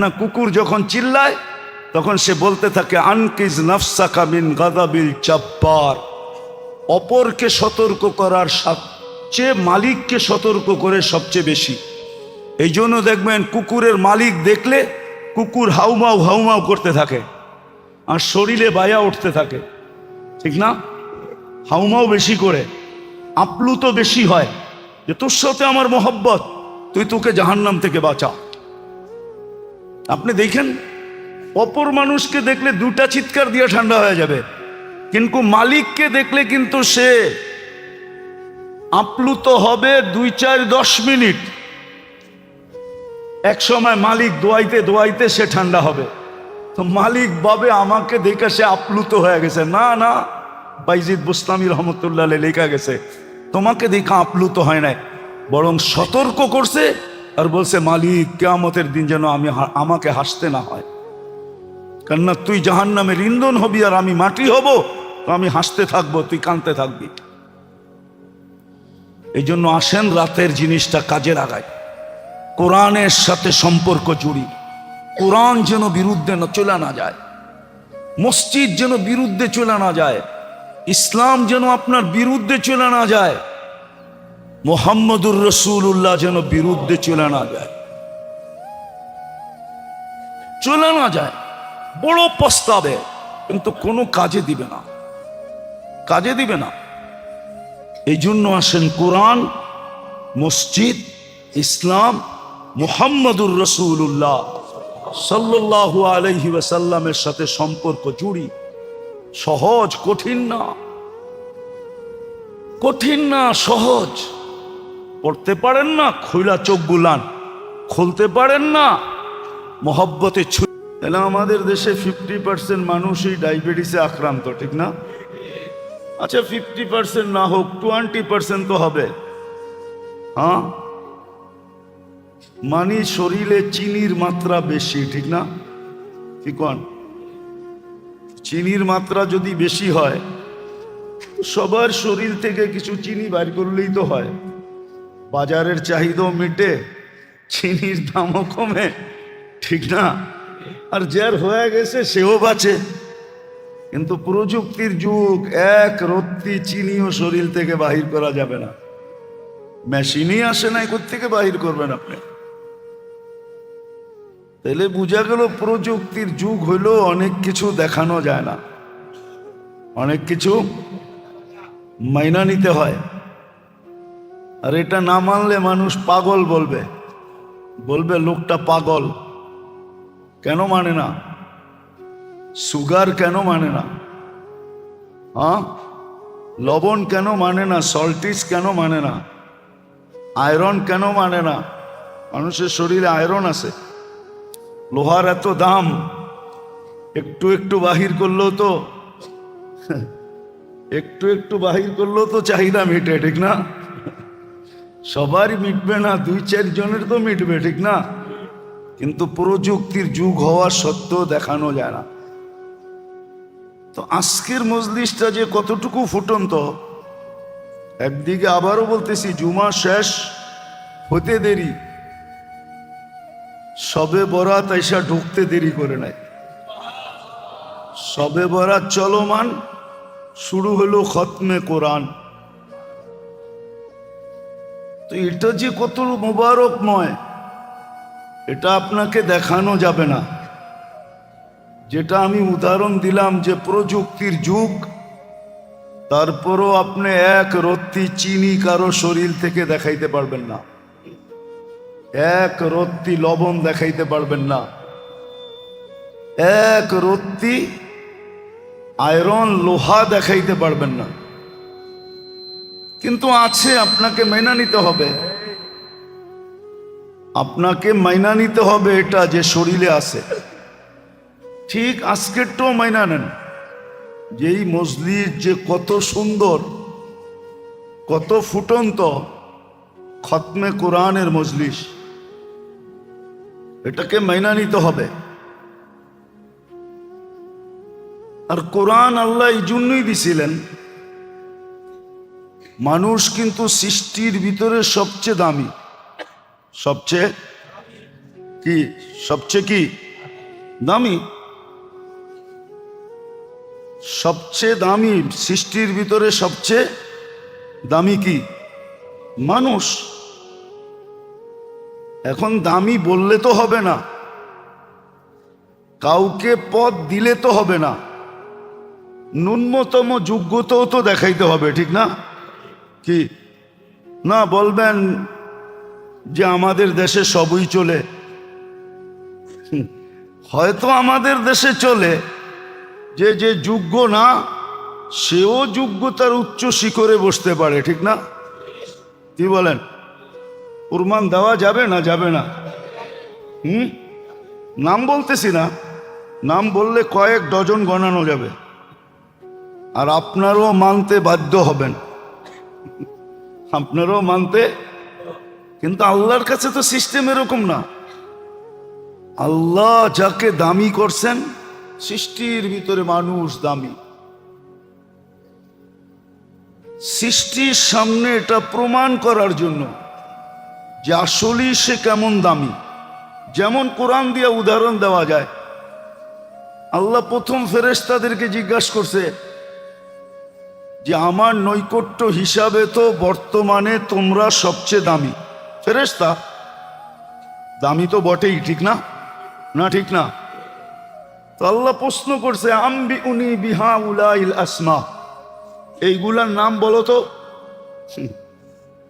না, কুকুর যখন চিল্লায় তখন সে বলতে থাকে আনকিজ নাফসাকা মিন গাদাবিল জব্বার। অপরকে সতর্ক করার সবচেয়ে মালিককে সতর্ক করে সবচেয়ে বেশি। এই জন্য দেখবেন কুকুরের মালিক দেখলে কুকুর হাউমাউ হাউমাউ করতে থাকে আর শরীরে বায়া উঠতে থাকে, ঠিক না? হাউমাউ বেশি করে, আপ্লুত বেশি হয় যে তোর সাথে আমার মহব্বত, তুই তোকে জাহান্নাম থেকে বাঁচা। আপনি দেখেন অপর মানুষকে দেখলে দুটা চিৎকার দিয়ে ঠান্ডা হয়ে যাবে, কিন্তু মালিককে দেখলে কিন্তু সে আপ্লুত হবে 2-4-10 মিনিট। এক সময় মালিক দোয়াইতে দোয়াইতে সে ঠান্ডা হবে। তো মালিক ভাবে আমাকে দেখে সে আপ্লুত হয়ে গেছে। না না, বাইজিদ বুস্তামি রহমতুল্লাহ লেখা গেছে তোমাকে দেখা আপ্লুত হয় নাই, বরং সতর্ক করছে আর বলছে মালিক কিয়ামতের দিন যেন আমাকে হাসতে না হয়, কেননা তুই জাহান্নামের ইন্ধন হবি আর আমি মাটি হব, তো আমি হাসতে থাকবো, তুই কাঁদতে থাকবি। এই জন্য আসেন রাতের জিনিসটা কাজে লাগাই, কোরআনের সাথে সম্পর্ক জুড়ি। কোরআন যেন বিরুদ্ধে চলে না যায়, মসজিদ যেন বিরুদ্ধে চলে না যায়, ইসলাম যেন আপনার বিরুদ্ধে চলে না যায়, মুহাম্মদুর রাসূলুল্লাহ যেন বিরুদ্ধে চলে না যায়, চলে না যায়। বড় প্রস্তাবে কিন্তু কোনো কাজে দিবে না, কাজে দিবে না। এই জন্য আসেন কোরআন, মসজিদ, ইসলাম, মুহাম্মদুর রাসূলুল্লাহ সাল্লাল্লাহু আলাইহি ওয়াসাল্লামের সাথে সম্পর্ক জুড়ি। সহজ, কঠিন না, কঠিন না, সহজ। পড়তে পারেন না, খোলা চোখ বুলান। খুলতে পারেন না, মহব্বতে তাহলে আমাদের দেশে 50% মানুষই ডায়াবেটিসে আক্রান্ত, ঠিক না? আচ্ছা 50% না হোক, 20% তো হবে। হ্যাঁ, মানে শরীরে চিনির মাত্রা বেশি, ঠিক না? কি কোন? চিনির মাত্রা যদি বেশি হয়, সবার শরীর থেকে কিছু চিনি বাইর করলেই তো হয়, বাজারের চাহিদাও মিটে, চিনির দামও কমে, ঠিক না? আর যার হয়ে গেছে সেও বাঁচে। কিন্তু প্রযুক্তির যুগ, এক রত্তি চিনিও শরীর থেকে বাহির করা যাবে না। মেশিনই আসে নাই, কোত্থেকে বাহির করবেন আপনি? তাহলে বোঝা গেল প্রযুক্তির যুগ হইলেও অনেক কিছু দেখানো যায় না, অনেক কিছু মাইনা নিতে হয়। আর এটা না মানলে মানুষ পাগল বলবে, বলবে লোকটা পাগল। কেন মানে না? সুগার কেন মানে না? হ্যাঁ, লবণ কেন মানে না? সল্টিস কেন মানে না? আয়রন কেন মানে না? মানুষের শরীরে আয়রন আছে। লোহার এত দাম, একটু একটু বাহির করলেও তো একটু একটু বাহির করলেও তো চাহিদা মিটে, ঠিক না? সবারই মিটবে না, 2-4 জনের তো মিটবে, ঠিক না? কিন্তু প্রযুক্তির যুগ হওয়া সত্ত্বেও দেখানো যায় না। তো আজকের মজলিসটা যে কতটুকু ফুটন্ত, একদিকে আবারও বলতেছি জুমা শেষ হতে দেরি, শবে বরাত আইসা ঢুকতে দেরি করে নাই। শবে বরাত চলমান, শুরু হলো খতমে কোরআন। তো এটা যে কত মুবারকময়, এটা আপনাকে দেখানো যাবে না। যেটা আমি উদাহরণ দিলাম যে প্রযুক্তির যুগ, তারপরও আপনি এক রত্তি চিনি কারো শরীর থেকে দেখাইতে পারবেন না, এক রত্তি লবণ দেখাইতে পারবেন না, এক রত্তি আয়রন লোহা দেখাইতে পারবেন না। কিন্তু আছে, আপনাকে মাইনা নিতে হবে, আপনাকে মাইনা নিতে হবে এটা যে শরীরে আছে। ঠিক আজকেরটাও মাইনা নেন, যেই মজলিস যে কত সুন্দর, কত ফুটন্ত, খতমে কোরআনের মজলিস, এটাকে মাইনা নিতে হবে। আর কোরআন আল্লাহ এই জন্যই দিছিলেন, মানুষ কিন্তু সৃষ্টির ভিতরে সবচেয়ে দামি, সবচেয়ে কি সবচেয়ে কি দামি? সবচেয়ে দামি সৃষ্টির ভিতরে সবচেয়ে দামি কি? মানুষ। এখন দামি বললে তো হবে না, কাউকে পদ দিলে তো হবে না, ন্যূনতম যোগ্যতাও তো দেখাইতে হবে, ঠিক না? কি না বলবেন যে আমাদের দেশে সবই চলে? হয়তো আমাদের দেশে চলে, যে যে যোগ্য না সেও যোগ্যতার উচ্চ শিখরে বসতে পারে, ঠিক না? কি বলেন? প্রমাণ দেওয়া যাবে না যাবে না? নাম বলতেছি না, নাম বললে কয়েক ডজন গণানো যাবে, আর আপনারও মানতে বাধ্য হবেন, আপনারও মানতে। কিন্তু আল্লাহর কাছে তো সিস্টেম এরকম না। আল্লাহ যাকে দামি করছেন, সৃষ্টির ভিতরে মানুষ দামি, সৃষ্টির সামনে এটা প্রমাণ করার জন্য যে আসলেই সে কেমন দামি। যেমন কোরআন দিয়ে উদাহরণ দেওয়া যায়। আল্লাহ প্রথম ফেরেশতাদেরকে জিজ্ঞাসা করছে যে আমার নৈকট্য হিসাবে তো বর্তমানে তোমরা সবচেয়ে দামি ফেরেশতা। দামি তো বটেই, ঠিক না? না ঠিক না? তো আল্লাহ প্রশ্ন করছে আম্বি উনি বিহা উলাইল আসমা, এইগুলার নাম বলো তো।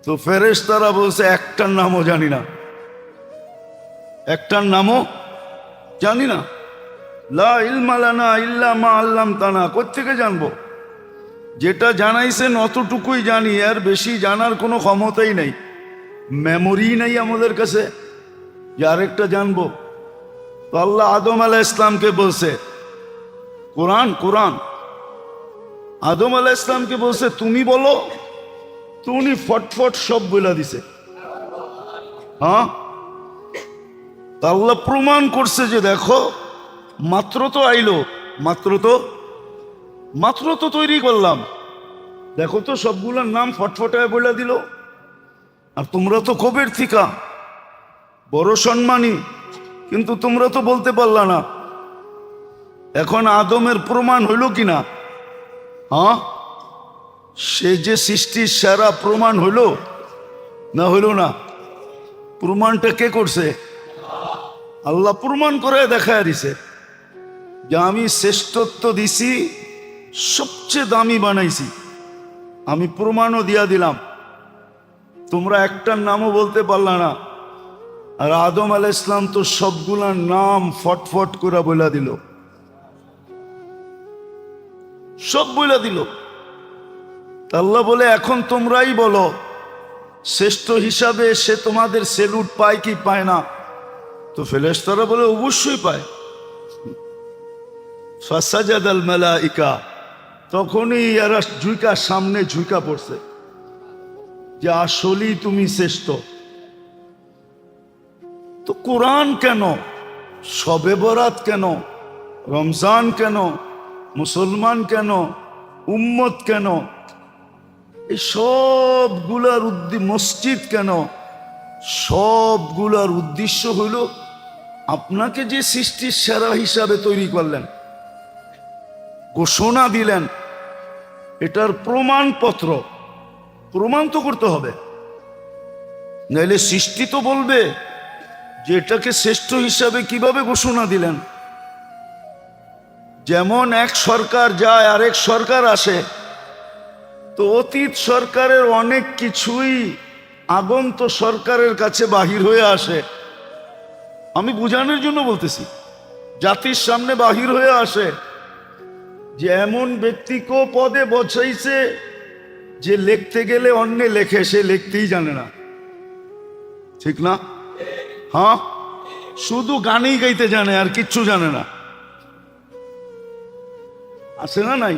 তো ফেরেশতারা বলছে একটার নামও জানি না, একটার নামও জানি না। লা ইলমা লানা ইল্লা মা আল্লামতানা, কোত্থেকে জানবো? যেটা জানাইছেন অতটুকুই জানি, আর বেশি জানার কোনো ক্ষমতাই নেই, মেমোরি নেই আমাদের কাছে যে আরেকটা জানবো। তো আল্লাহ আদম আলাইহিস ইসলামকে বলছে, কোরআন আদম আলাইহিস ইসলামকে বলছে তুমি বলো, তো উনি ফটফট সব বলে দিছে। হ্যাঁ, আল্লাহ প্রমাণ করছে যে দেখো মাত্র তো আইলো, মাত্র তো তৈরি করলাম, দেখো তো সবগুলোর নাম ফটফটায় বলে দিল। আর তোমরা তো কবের থিকা বড় সম্মানী, কিন্তু তোমরা তো বলতে পারলা না। এখন আদমের প্রমাণ হইল কিনা? হ্যাঁ, সে যে সৃষ্টির সেরা প্রমাণ হইল না হইল না? প্রমাণটা কে করছে? আল্লাহ প্রমাণ করে দেখায় দিছে যে আমি শ্রেষ্ঠত্ব দিছি, সবচেয়ে দামি বানাইছি। আমি প্রমাণও দিয়া দিলাম, তোমরা একটার নামও বলতে পারলা না। আর আদম আলাইহিস ইসলাম তো সবগুলার নাম ফটফট করে বলে দিল, সব বলে দিল। আল্লাহ বলে এখন তোমরাই বলো শ্রেষ্ঠ হিসাবে সে তোমাদের সেলুট পায় কি পায় না? তো ফেরেশতারা বলে অবশ্যই পায়। ফাসাজাদাল মালাইকা, তখনই এরা ঝুঁকা সামনে ঝুঁকা পড়ছে যে আসলেই তুমি শ্রেষ্ঠ। তো কোরআন কেন, শবে বরাত কেন, রমজান কেন, মুসলমান কেন, উম্মত কেন, এই সবগুলার মসজিদ কেন, সবগুলার উদ্দেশ্য হইল আপনাকে যে সৃষ্টির সেরা হিসাবে তৈরি করলেন, ঘোষণা দিলেন, এটার প্রমাণপত্র, প্রমাণ তো করতে হবে, নাইলে সৃষ্টি তো বলবে যে এটাকে শ্রেষ্ঠ হিসাবে কিভাবে ঘোষণা দিলেন। যেমন এক সরকার যায় আরেক সরকার আসে, তো অতীত সরকারের অনেক কিছুই আগন্ত সরকারের কাছে বাহির হয়ে আসে। আমি বুঝানোর জন্য বলতেছি, জাতির সামনে বাহির হয়ে আসে যে এমন ব্যক্তিকেও পদে বসাইছে যে লিখতে গেলে অন্যে লেখে, সে লিখতেই জানে না, ঠিক না? হ্যাঁ, শুধু গানেই গাইতে জানে আর কিচ্ছু জানে না। আছে না নাই?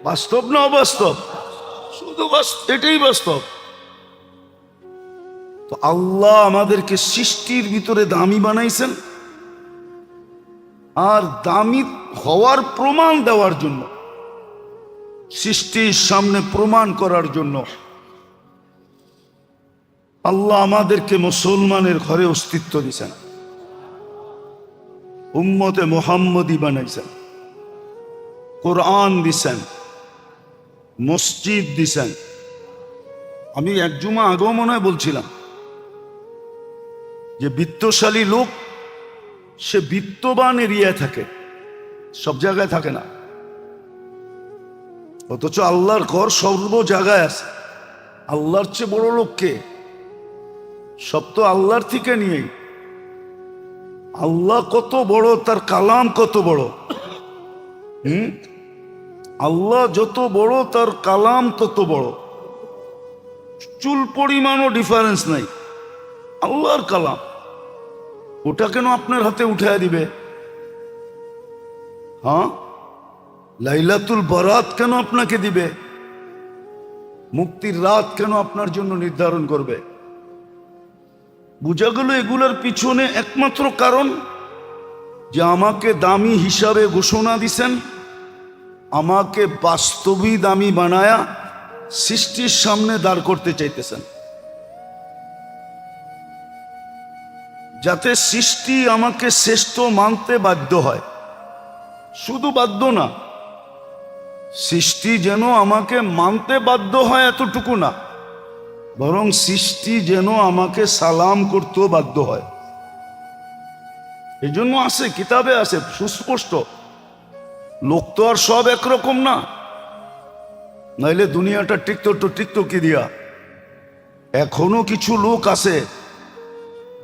বাস্তব না অবাস্তব? শুধু এটাই বাস্তব। তো আল্লাহ আমাদেরকে সৃষ্টির ভিতরে দামি বানাইছেন, আর দামি হওয়ার প্রমাণ দেওয়ার জন্য, সৃষ্টির সামনে প্রমাণ করার জন্য আল্লাহ আমাদেরকে মুসলমানের ঘরে অস্তিত্ব দিয়েছেন, উম্মতে মুহাম্মদী বানাইছেন, কোরআন দিছেন, মসজিদ দিছেন। আমি এক জুমা আগেও মনে হয় বলছিলাম যে বিত্তশালী লোক সে বিত্তবান এরিয়ায় থাকে, সব জায়গায় থাকে না। অথচ আল্লাহর ঘর সর্ব জায়গায় আছে। আল্লাহর চেয়ে বড় লোক কে? সব তো আল্লাহর থেকে নিয়েই। আল্লাহ কত বড়, তার কালাম কত বড়। আল্লাহ যত বড় তার কালাম তত বড়, চুল পরিমাণও ডিফারেন্স নাই। আল্লাহর কালাম, ওটা কেন আপনার হাতে উঠায় দিবে? হ্যাঁ, লাইলাতুল বারাত কেন আপনাকে দিবে? মুক্তির রাত কেন আপনার জন্য নির্ধারণ করবে? বুঝা গেল এগুলোর পিছনে একমাত্র কারণ যে আমাকে দামি হিসাবে ঘোষণা দিছেন, আমাকে বাস্তবই দামি বানায়া সৃষ্টির সামনে দাঁড় করতে চাইতেছেন, যাতে সৃষ্টি আমাকে শ্রেষ্ঠ মানতে বাধ্য হয়। শুধু বাধ্য না, সৃষ্টি যেন আমাকে মানতে বাধ্য হয় এতটুকু না, বরং সৃষ্টি যেন আমাকে সালাম করতেও বাধ্য হয়। এই জন্য আছে, কিতাবে আছে সুস্পষ্ট। লোক তো আর সব একরকম না, নাইলে দুনিয়াটা টিকতো কি দিয়া। এখনো কিছু লোক আছে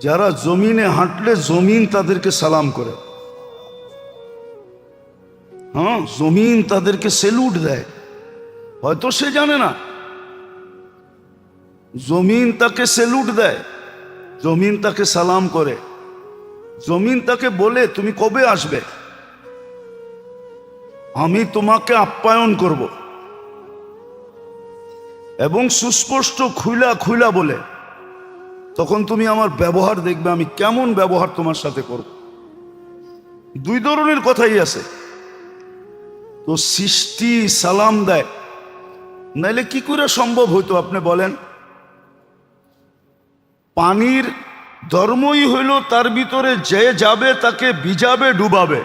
যারা জমিনে হাঁটলে জমিন তাদেরকে সালাম করে। হ্যাঁ, জমিন তাদেরকে সেলুট দেয়। হয়তো সে জানে না, জমিন তাকে সেলুট দেয়, জমিন তাকে সালাম করে, জমিন তাকে বলে তুমি কবে আসবে, আমি তোমাকে আপ্যায়ন করব। এবং সুস্পষ্ট খুইলা বলে, তখন তুমি আমার ব্যবহার দেখবে, আমি কেমন ব্যবহার তোমার সাথে করব। দুই ধরনের কথাই আছে। তো সৃষ্টি সালাম দেয়, নাইলে কি করে সম্ভব হইতো আপনি বলেন? পানির ধর্মই হইল তার ভিতরে যে যাবে তাকে ভিজাবে ডুবাবে,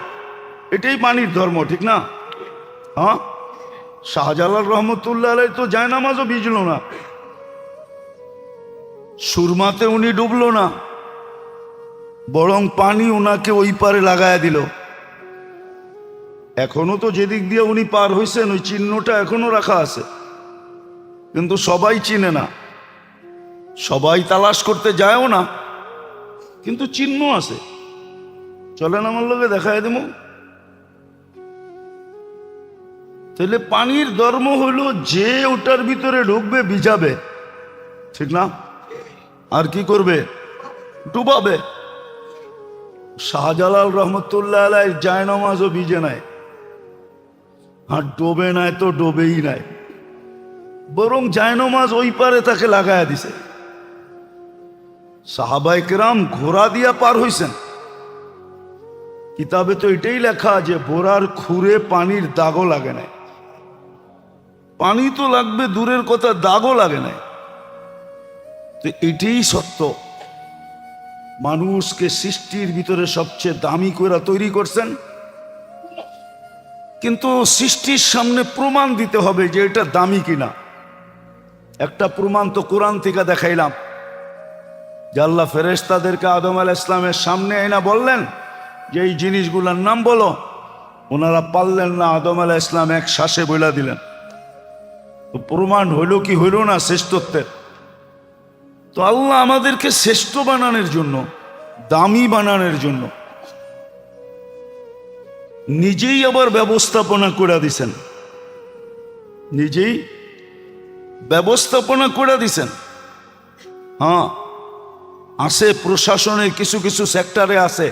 এটাই পানির ধর্ম, ঠিক না? হ্যাঁ, শাহজালাল রহমতুল্লাহ আলাইহি তো জায়নামাজও ভিজল না, সুরমাতে উনি ডুবলো না, বরং পানি ওনাকে ওই পারে লাগায়া দিল। এখনো তো যেদিক দিয়ে উনি পার হইছেন ওই চিহ্নটা এখনো রাখা আছে, কিন্তু সবাই চিনে না, সবাই তালাশ করতে যায়ও না, কিন্তু চিহ্ন আছে। চলেন আমার লোকে দেখায় দেব। তাহলে পানির ধর্ম হলো যে ওটার ভিতরে ঢুকবে ভিজাবে, ঠিক না? আর কি করবে? ডুবাবে। শাহজালাল রহমতুল্লাহ আলাইহি জায়নামাজও ভিজে নাই, আর ডোবে নাই তো ডোবেই নাই, বরং জায়নামাজ ওই পারে তাকে লাগায়া দিছে। সাহাবায়ে কেরাম ঘোড়া দিয়া পার হইছেন। কিতাবে তো এটাই লেখা যে ঘোড়ার খুরে পানির দাগও লাগে নাই। পানি তো লাগবে দূরের কথা, দাগও লাগে নাই। তো এটাই সত্য, মানুষকে সৃষ্টির ভিতরে সবচেয়ে দামি করে তৈরি করছেন, কিন্তু সৃষ্টির সামনে প্রমাণ দিতে হবে যে এটা দামি কিনা। একটা প্রমাণ তো কোরআন থেকে দেখাইলাম, যে আল্লাহ ফেরেশতাদেরকে আদম আলাইহিস সালামের সামনে এনে বললেন যে এই জিনিসগুলোর নাম বলো। ওনারা পারলেন না, আদম আলাইহিস সালাম এক শ্বাসে বলে দিলেন। তো প্রমাণ হইল কি হইল না শ্রেষ্ঠত্বের? তো আল্লাহ আমাদেরকে শ্রেষ্ঠ বানানোর জন্য, দামি বানানোর জন্য নিজেই আবার ব্যবস্থাপনা করে দিছেন, নিজেই ব্যবস্থাপনা করে দিছেন। হ্যাঁ, আছে প্রশাসনের কিছু কিছু সেক্টরে আছে,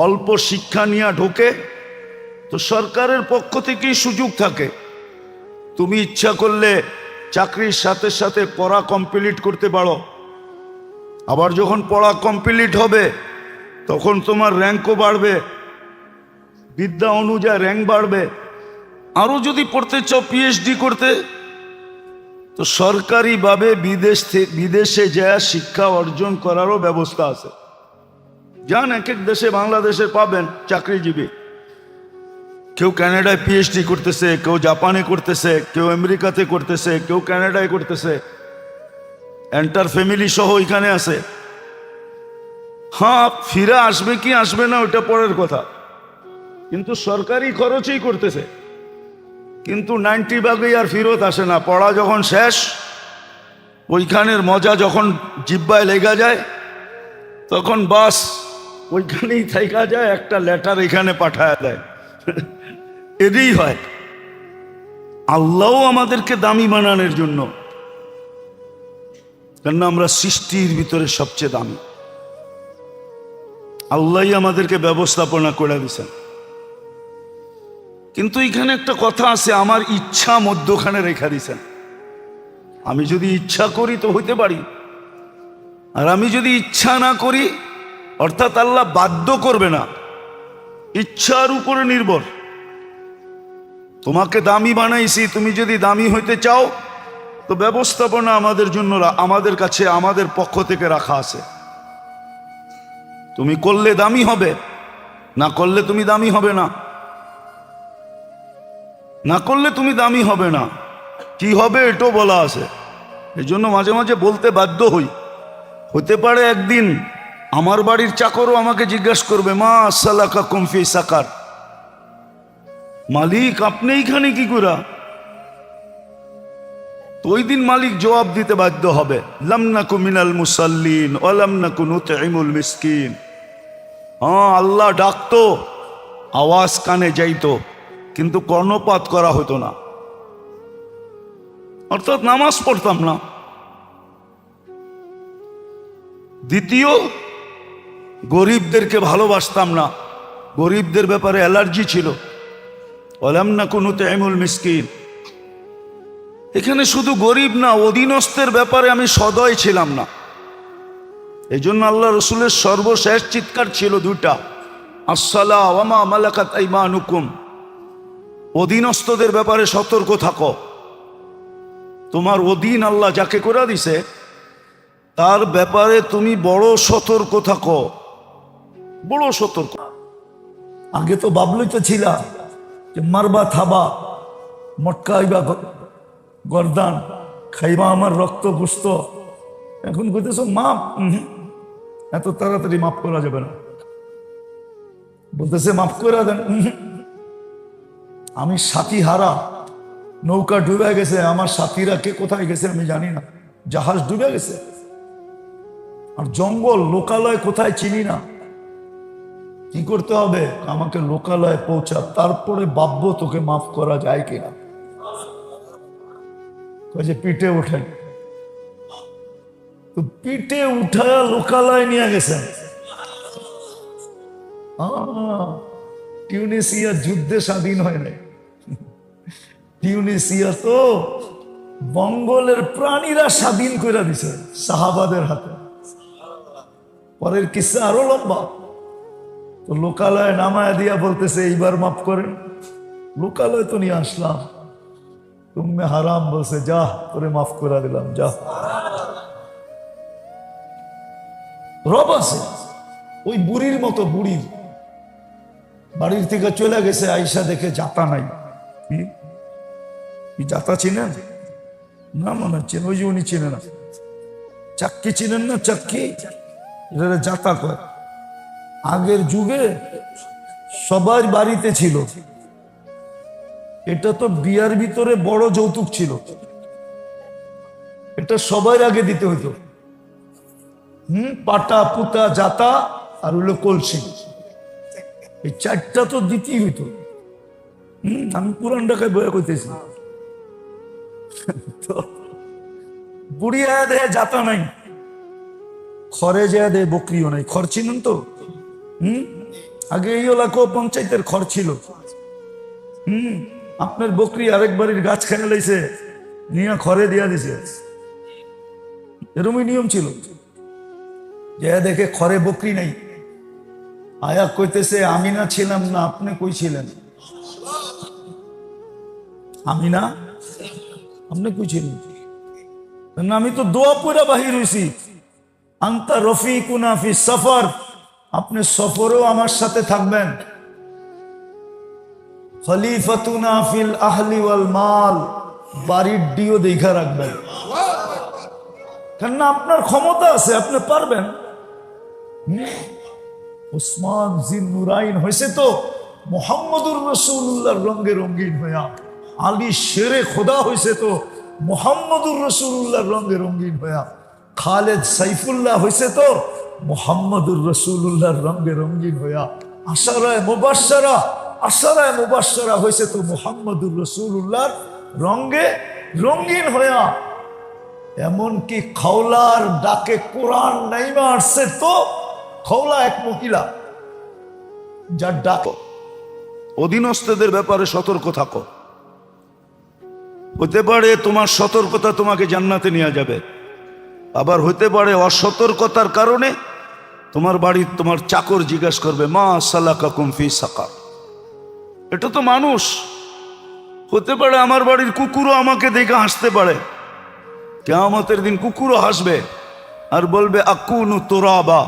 অল্প শিক্ষা নিয়ে ঢোকে তো সরকারের পক্ষ থেকেই সুযোগ থাকে, তুমি ইচ্ছা করলে চাকরির সাথে সাথে পড়া কমপ্লিট করতে পারো। আবার যখন পড়া কমপ্লিট হবে তখন তোমার র্যাঙ্কও বাড়বে, বিদ্যা অনুযায়ী র্যাঙ্ক বাড়বে। আরও যদি পড়তে চাও পিএইচডি করতে, তো তো সরকারিভাবে বিদেশে যা শিক্ষা অর্জন করারও ব্যবস্থা আছে। যান এক এক দেশে, বাংলাদেশে পাবেন চাকরিজীবী, কেউ কানাডায় পিএইচডি করতেছে, কেউ জাপানে করতেছে, কেউ আমেরিকাতে করতেছে, কেউ কানাডায় করতেছে, এন্টার ফ্যামিলি সহ এখানে আছে। হ্যাঁ, ফিরে আসবে কি আসবে না ওটা পরের কথা, কিন্তু সরকারি খরচেই করতেছে। কিন্তু 90 আর ফিরত আসে না। পড়া যখন শেষ, ওইখানের মজা যখন জিব্বায় লেগা যায়, তখন বাস ওইখানেই থাইকা যায়, একটা লেটার এখানে পাঠায় দেয়। এটাই হয়। আল্লাহ আমাদেরকে দামি বানানোর জন্য, কেননা আমরা সৃষ্টির ভিতরে সবচেয়ে দামি। আল্লাহই আমাদেরকে ব্যবস্থাপনা করে দিয়েছেন। কিন্তু এখানে একটা কথা আছে, আমার ইচ্ছা মধ্যখানে রেখা দিয়েছেন। আমি যদি ইচ্ছা করি তো হইতে পারি, আর আমি যদি ইচ্ছা না করি, অর্থাৎ আল্লাহ বাধ্য করবে না, ইচ্ছার উপরে নির্ভর। তোমাকে দামি বানাইছি, তুমি যদি দামি হইতে চাও তো ব্যবস্থাপনা আমাদের জন্য, আমাদের কাছে, আমাদের পক্ষ থেকে রাখা আছে। তুমি করলে দামি হবে, না করলে তুমি দামি হবে না। না করলে তুমি দামি হবে না, কি হবে এটাও বলা আছে। এই জন্য মাঝে মাঝে বলতে বাধ্য হই। হতে পারে একদিন আমার বাড়ির চাকরও আমাকে জিজ্ঞাসা করবে, মা সালাকাকুম ফি সাকার, মালিক আপনি এইখানে কি করা? তো ওই দিন মালিক জবাব দিতে বাধ্য হবে, লাম নাকু মিনাল মুসাল্লিন ওয়া লাম নাকু নুতঈমুল মিসকিন। হ্যাঁ, আল্লাহ ডাকতো, আওয়াজ কানে যাইতো, কিন্তু কর্ণপাত করা হতো না, অর্থাৎ নামাজ পড়তাম না। দ্বিতীয়, গরিবদেরকে ভালোবাসতাম না, গরিবদের ব্যাপারে অ্যালার্জি ছিল। ওয়ালাম নাকু নুতঈমুল মিসকিন, এখানে শুধু গরিব না, অধীনস্থের ব্যাপারে আমি সদয় ছিলাম না। এই জন্য আল্লাহ রসুলের সর্বশেষ চিৎকার ছিল দুটা, আসসালা ওয়া মা মালাকাত আইমানুকুম। অধীনস্থদের ব্যাপারে সতর্ক থাকো। তোমার অধীন আল্লাহ যাকে করে দিছে তার ব্যাপারে তুমি বড় সতর্ক থাকো, বড় সতর্ক। আগে তো বাবলই তো ছিলা যে মারবা থাবা, মটকাইবা গর্দান, খাইবা আমার রক্ত গুস্ত। এখন কইতেছ মাপ, এত তাড়াতাড়ি মাফ করা যাবে না। বলতেছে মাফ করে দেন। আমি সাথী হারা, নৌকা ডুবে গেছে, আমার সাথীরা কে কোথায় গেছে আমি জানি না, জাহাজ ডুবে গেছে। আর জঙ্গল, লোকালয় কোথায় চিনি না। কি করতে হবে? আমাকে লোকালয়ে পৌঁছা, তারপরে ভাববো তোকে মাফ করা যায় কিনা। যে পিঠে উঠেন, তো পিঠে উঠায় লোকালয় নিয়ে গেছেন। টিউনিসিয়া যুদ্ধে স্বাধীন হয় নাই। টিউনিসিয়া তো বঙ্গলের প্রাণীরা স্বাধীন করে দিছে সাহাবাদের হাতে। পরের কিসসা আরো লম্বা। তো লোকালয় নামায় দিয়া বলতেছে এইবার মাফ করেন। লোকালয় তো নিয়ে আসলাম, তুমি হারাম বলছে, যা তোরে মাফ করে দিলাম, যা। রব আছে ওই বুড়ির মতো। বুড়ির বাড়ির থেকে চলে গেছে, আইসা দেখে জাতা নাই। কি জাতা চিনেন না? মনে হচ্ছে ওই যে উনি চিনে না। চাক্কি চিনেন না? চাক্কি, এটা জাতা কয়। আগের যুগে সবার বাড়িতে ছিল। এটা তো বিয়ার ভিতরে বড় যৌতুক ছিল, এটা সবার আগে দিতে হইতো। পাটা, পুতা, জাতা আর হলো কলসি, এই চারটা তো দিতেই হইতো। আমি পুরান ঢাকায় বয়ে কইতেছি। তো বুড়ি আয়া দেয় জাতা নাই, খড়ে যা দেয় বকরিও নাই। খড় চিনেন তো? আগে এই এলাকা পঞ্চায়েতের খড় ছিল। আপনার বকরি আরেক বাড়ির গাছ খেয়ে লাইছে, নিয়ে খড়ে দিয়া দিছে। এরকমই নিয়ম ছিল। যে দেখে খড়ে বকরি নাই, আয়া কইতেছে আমি না ছিলাম না, আপনি কই ছিলেন? আমি না, আপনি কই ছিলেন? না আমি তো দোয়া পড়া বাহির হইছি, আনতা রফিকুনা ফি সফর, আপনি সফরেও আমার সাথে থাকবেন, খলিফাতুনা ফিল আহলি ওয়াল মাল, বাড়ির ডিও দেখা রাখবেন। কেননা আপনার ক্ষমতা আছে, আপনি পারবেন। ওসমান জিন নুরাইন হয়েছে তো মুহাম্মদুর রাসূলুল্লাহর রঙে রঙিন হইয়া, আলী শেরে খোদা হয়েছে তো মুহাম্মদুর রাসূলুল্লাহর রঙে রঙিন হইয়া, খালেদ সাইফুল্লাহ হয়েছে তো মুহাম্মদুর রাসূলুল্লাহর রঙে রঙিন হইয়া, আশারায়ে মুবাশশারা হয়েছে তো মুহাম্মদুর রাসূলুল্লাহর রঙে রঙিন হইয়া। এমনকি খাওলার ডাকে কোরআন নাইমা আসছে তো, খাওলা এক মহিলা যার ডাক। অধীনস্থদের ব্যাপারে সতর্ক থাকো, হতে পারে তোমার সতর্কতা তোমাকে জান্নাতে নিয়ে যাবে, আবার হতে পারে অসতর্কতার কারণে তোমার বাড়ির তোমার চাকর জিজ্ঞাসা করবে মা সালাকাকুম ফি সাকার। এটা তো মানুষ, হতে পারে আমার বাড়ির কুকুরও আমাকে দেখে হাসতে পারে, কিয়ামতের দিন কুকুরও হাসবে আর বলবে আকুনু তুরাবা,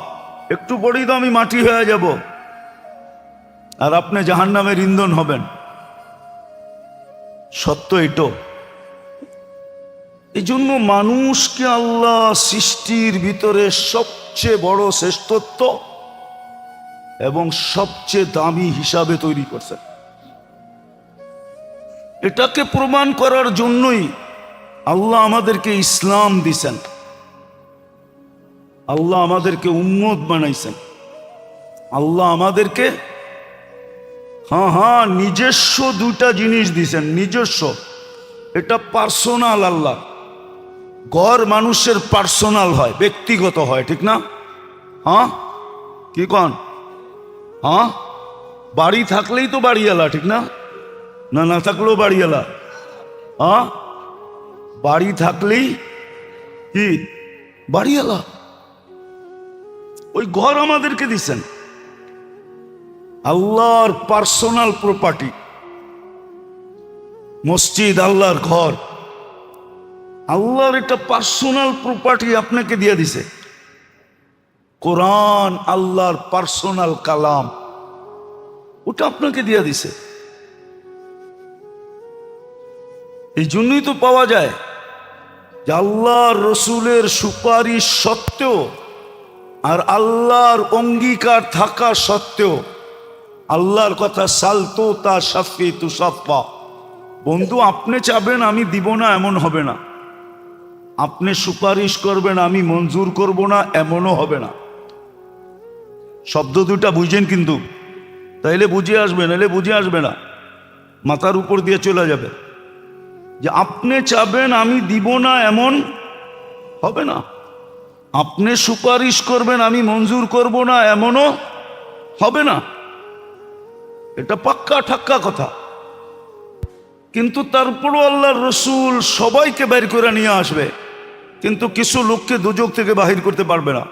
একটু পরেই তো আমি মাটি হয়ে যাব, আর আপনি জাহান্নামের ইন্ধন হবেন। সত্য এটো। এই জন্য মানুষকে আল্লাহ সৃষ্টির ভিতরে সবচেয়ে বড় শ্রেষ্ঠত্ব এবং সবচেয়ে দামি হিসাবে তৈরি করছেন। এটাকে প্রমাণ করার জন্যই আল্লাহ আমাদেরকে ইসলাম দিছেন, আল্লাহ আমাদেরকে উম্মত বানাইছেন, আল্লাহ আমাদেরকে নিজস্ব দুটা জিনিস দিছেন। নিজস্ব, এটা পার্সোনাল। আল্লাহ ঘর মানুষের পার্সোনাল হয়, ব্যক্তিগত হয়, ঠিক না? কি কন? বাড়ি থাকলেই তো বাড়িওয়ালা, ঠিক না? না থাকলেও বাড়িওয়ালা। বাড়ি থাকলেই কি বাড়িওয়ালা। ওই ঘর আমাদেরকে দিছেন, আল্লাহর পার্সোনাল প্রপার্টি। মসজিদ আল্লাহর ঘর, আল্লাহর এটা পার্সোনাল প্রপার্টি আপনাকে দিয়ে দিছে। কোরআন আল্লাহর পার্সোনাল কালাম, ওটা আপনাকে দিয়ে দিছে। এই জন্যই তো পাওয়া যায় যে আল্লাহর রসুলের সুপারিশ সত্ত্বেও আর আল্লাহর অঙ্গীকার থাকা সত্ত্বেও আল্লাহর কথা সালতো তা সাফি তু সাফা। বন্ধু, আপনি চাবেন আমি দিব না, এমন হবে না। আপনি সুপারিশ করবেন আমি মঞ্জুর করব না, এমনও হবে না। শব্দ দুটা বুঝেন কিন্তু, তাইলে বুঝে আসবে, নাহলে বুঝে আসবে না, মাথার উপর দিয়ে চলে যাবে। যে আপনি চাবেন আমি দিব না, এমন হবে না। আপনি সুপারিশ করবেন আমি মঞ্জুর করব না, এমনও হবে না। এটা পাক্কা ঠাক্কা কথা। কিন্তু তারপরও আল্লাহর রসুল সবাইকে বের করে নিয়ে আসবে, কিন্তু কিছু লোককে দুজক থেকে বাহির করতে পারবে না।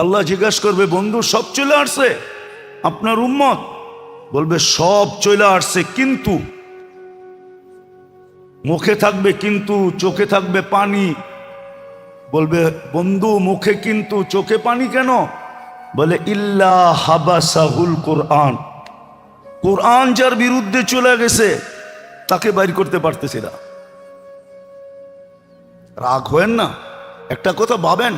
আল্লাহ জিজ্ঞাসা করবে, বন্ধু সব চলে আসছে আপনার উম্মত? বলবে সব চলে আসছে, কিন্তু মুখে থাকবে কিন্তু, চোখে থাকবে পানি। বলবে বন্ধু মুখে কিন্তু, চোখে পানি কেন? বলে ইল্লা হাবাসাহুল কোরআন। কোরআন যার বিরুদ্ধে চলে গেছে তাকে বাইর করতে পারতেছি না। রাগ হয়েন না, একটা কথা ভাবেন,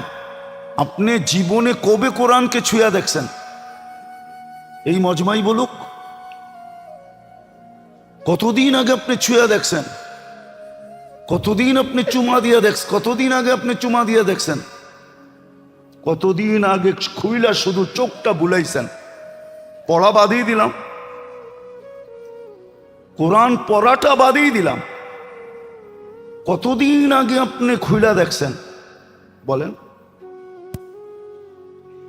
আপনি জীবনে কবে কোরআনকে ছুঁয়া দেখছেন? এই মজমাই বলুক, কতদিন আগে আপনি ছুঁয়া দেখছেন? কতদিন আপনি চুমা দিয়া দেখছেন? কতদিন আগে আপনি চুমা দিয়া দেখছেন? কতদিন আগে খুইলা শুধু চোখটা বুলাইছেন? পড়া বাদিয়ে দিলাম, কোরআন পড়াটা বাদিয়ে দিলাম। কতদিন আগে আপনি খুইলা দেখছেন বলেন?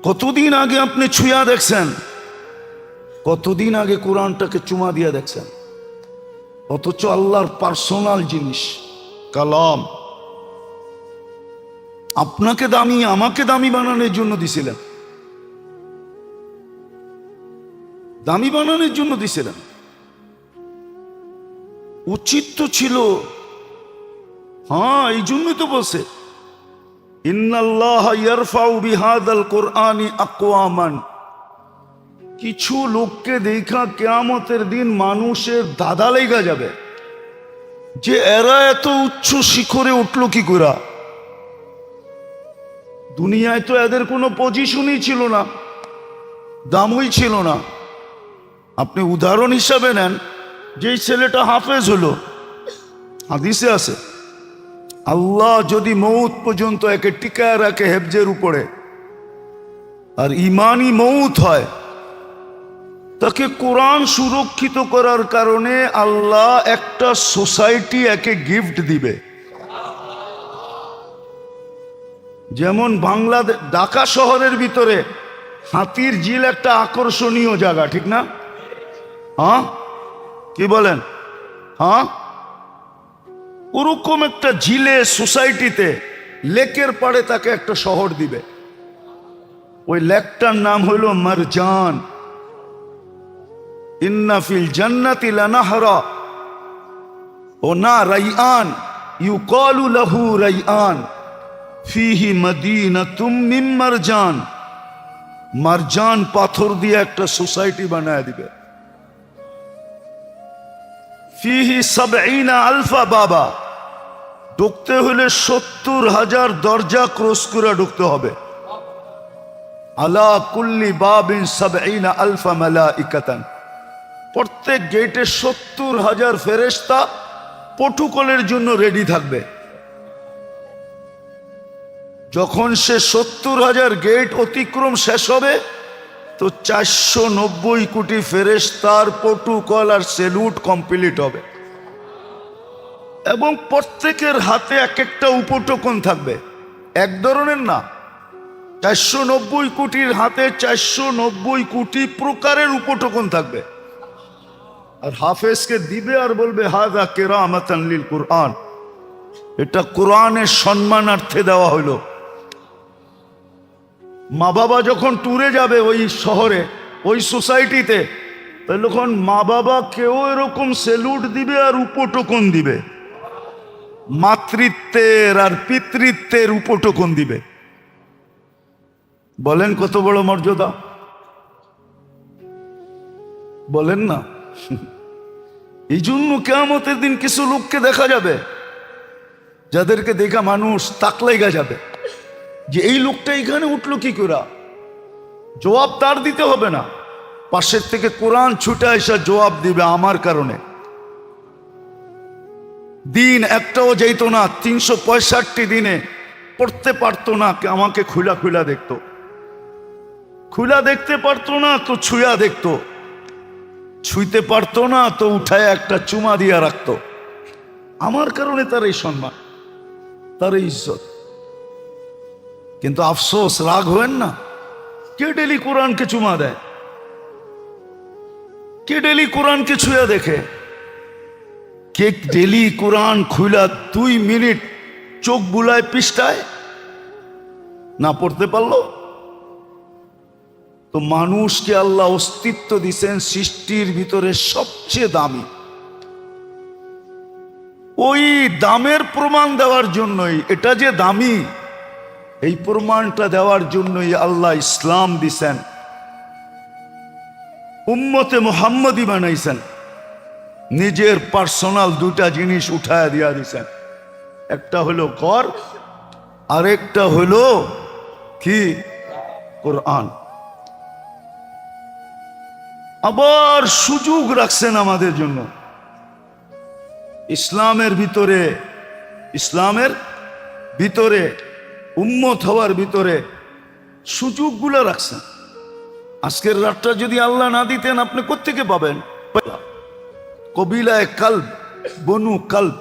কতদিন আগে আপনি ছুঁয়া দেখছেন? কতদিন আগে কোরআনটাকে চুমা দিয়া দেখছেন? অথচ আল্লাহর পার্সোনাল জিনিস কালাম আপনাকে দামি, আমাকে দামি বানানোর জন্য দিছিলেন, দামি বানানোর জন্য দিছিলেন। উচিত তো ছিল হ্যাঁ, এই জন্যই তো বলছে ইন্নাল্লাহ ইয়ারফাউ বিহাদাল কোরআনি আকওয়ামান। কিছু লোককে দেখা কিয়ামতের দিন মানুষের দাদা লেগা যাবে যে এরা এত উচ্চ শিখরে উঠলো কি করে। দুনিয়ায় তো এদের কোনো পজিশনই ছিল না, দামই ছিল না। আপনি উদাহরণ হিসাবে নেন, যেই ছেলেটা হাফেজ হলো, হাদিসে আছে আল্লাহ যদি মৌত পর্যন্ত একে টিকায় রাখে হেফজের উপরে, আর ইমানই মৌত হয়, তাকে কোরআন সুরক্ষিত করার কারণে আল্লাহ একটা সোসাইটি একে গিফট দিবে। যেমন বাংলাদেশ ঢাকা শহরের ভিতরে হাতির ঝিল একটা আকর্ষণীয় জায়গা, ঠিক না? হ্যাঁ, কি বলেন? হ্যাঁ, ওরকম একটা ঝিলে সোসাইটিতে লেকের পাড়ে তাকে একটা শহর দিবে। ওই লেকটার নাম হইল মারজান। ইন্না ফিল জান্নাতি লানাহরা ও না রাইআন ইউকালু লাহু রাইআন ফিহি মাদিনাতুম মিন মারজান। মারজান পাথর দিয়ে একটা সোসাইটি বানায় দিবে। ফিহি ৭০ আলফা বাবা, ঢুকতে হলে ৭০,০০০ দরজা ক্রস করে ঢুকতে হবে। আলা কুল্লি বাবিন ৭০ আলফা মালাইকাতান, প্রত্যেক গেটে ৭০,০০০ ফেরেশতা প্রটোকলের জন্য রেডি থাকবে। যখন সে ৭০,০০০ গেট অতিক্রম শেষ হবে তো ৪৯০ কোটি ফেরেশতার প্রটোকল আর সেলুট কমপ্লিট হবে, এবং প্রত্যেকের হাতে এক একটা উপটোকন থাকবে, এক ধরনের না। ৪৯০ কোটির হাতে ৪৯০ কোটি প্রকারের উপটোকন থাকবে। আর হাফেজকে দিবে আর বলবে হাযা কিরামাতান লিল কুরআন, এটা কোরআনের সম্মানার্থে দেওয়া হলো। মা বাবা যখন ট্যুরে যাবে ওই শহরে, ওই সোসাইটিতে, তখন মা বাবা কেউ এরকম সেলুট দিবে আর উপটোকন দিবে, মাতৃত্বের আর পিতৃত্বের উপটোকন দিবে। বলেন কত বড় মর্যাদা, বলেন না? এই জন্য কিয়ামতের দিন কিছু লোককে দেখা যাবে যাদেরকে দেখা মানুষ তাকলাইগা যাবে যে এই লোকটা এখানে উঠলো কি করে। জবাব তার দিতে হবে না, পাশের থেকে কোরআন ছুটে এসে জবাব দিবে আমার কারণে। দিন একটাও যেত না, ৩৬৫ দিনে পড়তে পারতো না, আমাকে খুলা খুলা দেখতো, খুলা দেখতে পারতো না তো ছুঁয়া দেখতো, ছুঁইতে পারতো না তো উঠায় একটা চুমা দিয়া রাখতো। আমার কারণে তার এই সম্মান, তার এই ইজ্জত। কিন্তু আফসোস, রাগ হবেন না, কে ডেলি কোরআনকে চুমা দেয়? কে ডেলি কোরআনকে ছুঁয়া দেখে? কে ডেলি কোরআন খুলা ২ মিনিট চোখ বুলায় পৃষ্ঠায় না পড়তে পারলো? তো মানুষকে আল্লাহ অস্তিত্ব দিছেন সৃষ্টির ভিতরে সবচেয়ে দামি। ওই দামের প্রমাণ দেওয়ার জন্যই, এটা যে দামি এই প্রমাণটা দেওয়ার জন্যই আল্লাহ ইসলাম দিছেন, উম্মতে মুহাম্মদি বানাইছেন। নিজের পার্সোনাল 2টা জিনিস উঠায় দিয়া দিছেন, একটা হলো ঘর, আরেকটা হলো কি? কোরআন। আবার সুযোগ রাখছেন আমাদের জন্য ইসলামের ভিতরে উম্মত হওয়ার ভিতরে সুযোগগুলো রাখছেন। আজকের রাতটা যদি আল্লাহ না দিতেন আপনি কোত্থেকে পাবেন? কবিলায় কালব, বনু কালব,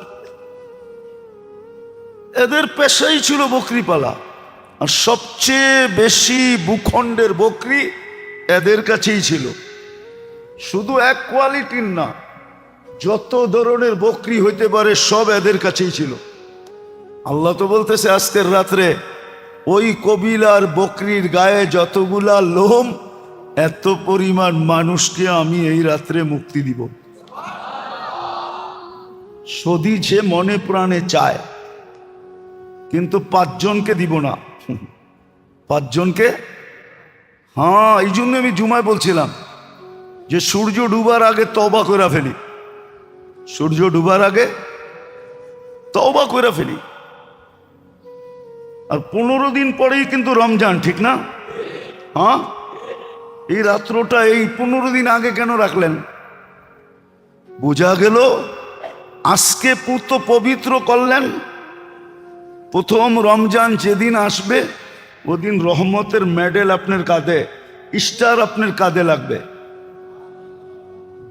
এদের পেশাই ছিল বকরি পালা, আর সবচেয়ে বেশি ভূখণ্ডের বকরি এদের কাছেই ছিল। শুধু এক কোয়ালিটির না, যত ধরনের বকরি হইতে পারে সব এদের কাছেই ছিল। আল্লাহ তো বলতেছে আজকের রাত্রে ওই কবিলার বকরির গায়ে যতগুলা লোম, এত পরিমাণ মানুষকে আমি এই রাত্রে মুক্তি দিব। যদি যে মনে প্রাণে চায় কিন্তু 5 জনকে দিব না। 5 জনকে, হ্যাঁ, এই জন্য আমি জুমায় বলছিলাম যে সূর্য ডুবার আগে তওবা করে ফেলি, সূর্য ডুবার আগে তওবা করে ফেলি। আর 15 দিন পরেই কিন্তু রমজান, ঠিক না? হ্যাঁ, এই রাত্রটা এই 15 দিন আগে কেন রাখলেন? বোঝা গেল আজকে পুত পবিত্র করলেন। প্রথম রমজান যেদিন আসবে ওদিন রহমতের মেডেল আপনার কাঁধে, স্টার আপনার কাঁধে লাগবে।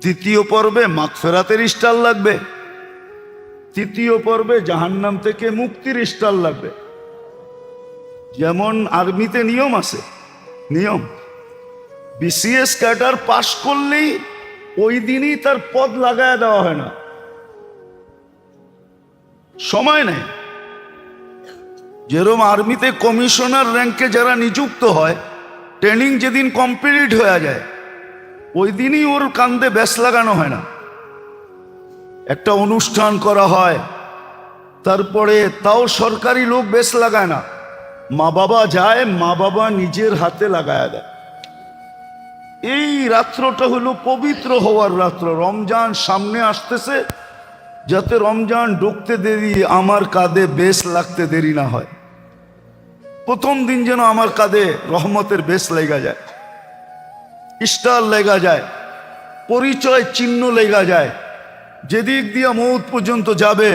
দ্বিতীয় পর্বে মাগফিরাতের স্টার লাগবে, তৃতীয় পর্বে জাহান্নাম থেকে মুক্তির স্টার লাগবে। যেমন আর্মিতে নিয়ম আছে, নিয়ম বিসিএস ক্যাডার পাশ করলেই ওই দিনই তার পদ লাগায় দেওয়া হয় না, সময় নেই। যেরকম আর্মিতে কমিশনার র্যাঙ্কে যারা নিযুক্ত হয়, ট্রেনিং যেদিন কমপ্লিট হয়ে যায় ওই দিনই ওর কান্দে ব্যাস লাগানো হয় না, একটা অনুষ্ঠান করা হয়। তারপরে তাও সরকারি লোক বেশ লাগায় না, মা বাবা যায়, মা বাবা নিজের হাতে লাগায় দেয়। এই রাত্রটা হলো পবিত্র হওয়ার রাত্র। রমজান সামনে আসতেছে, যাতে রমজান ঢুকতে দেরি, আমার কাঁধে বেশ লাগতে দেরি না হয়। প্রথম দিন যেন আমার কাঁধে রহমতের বেশ লেগা যায়, স্টার লেগা যায়, পরিচয় চিহ্ন লেগা যায়। যেদিক দিয়া মৌত পর্যন্ত যাবে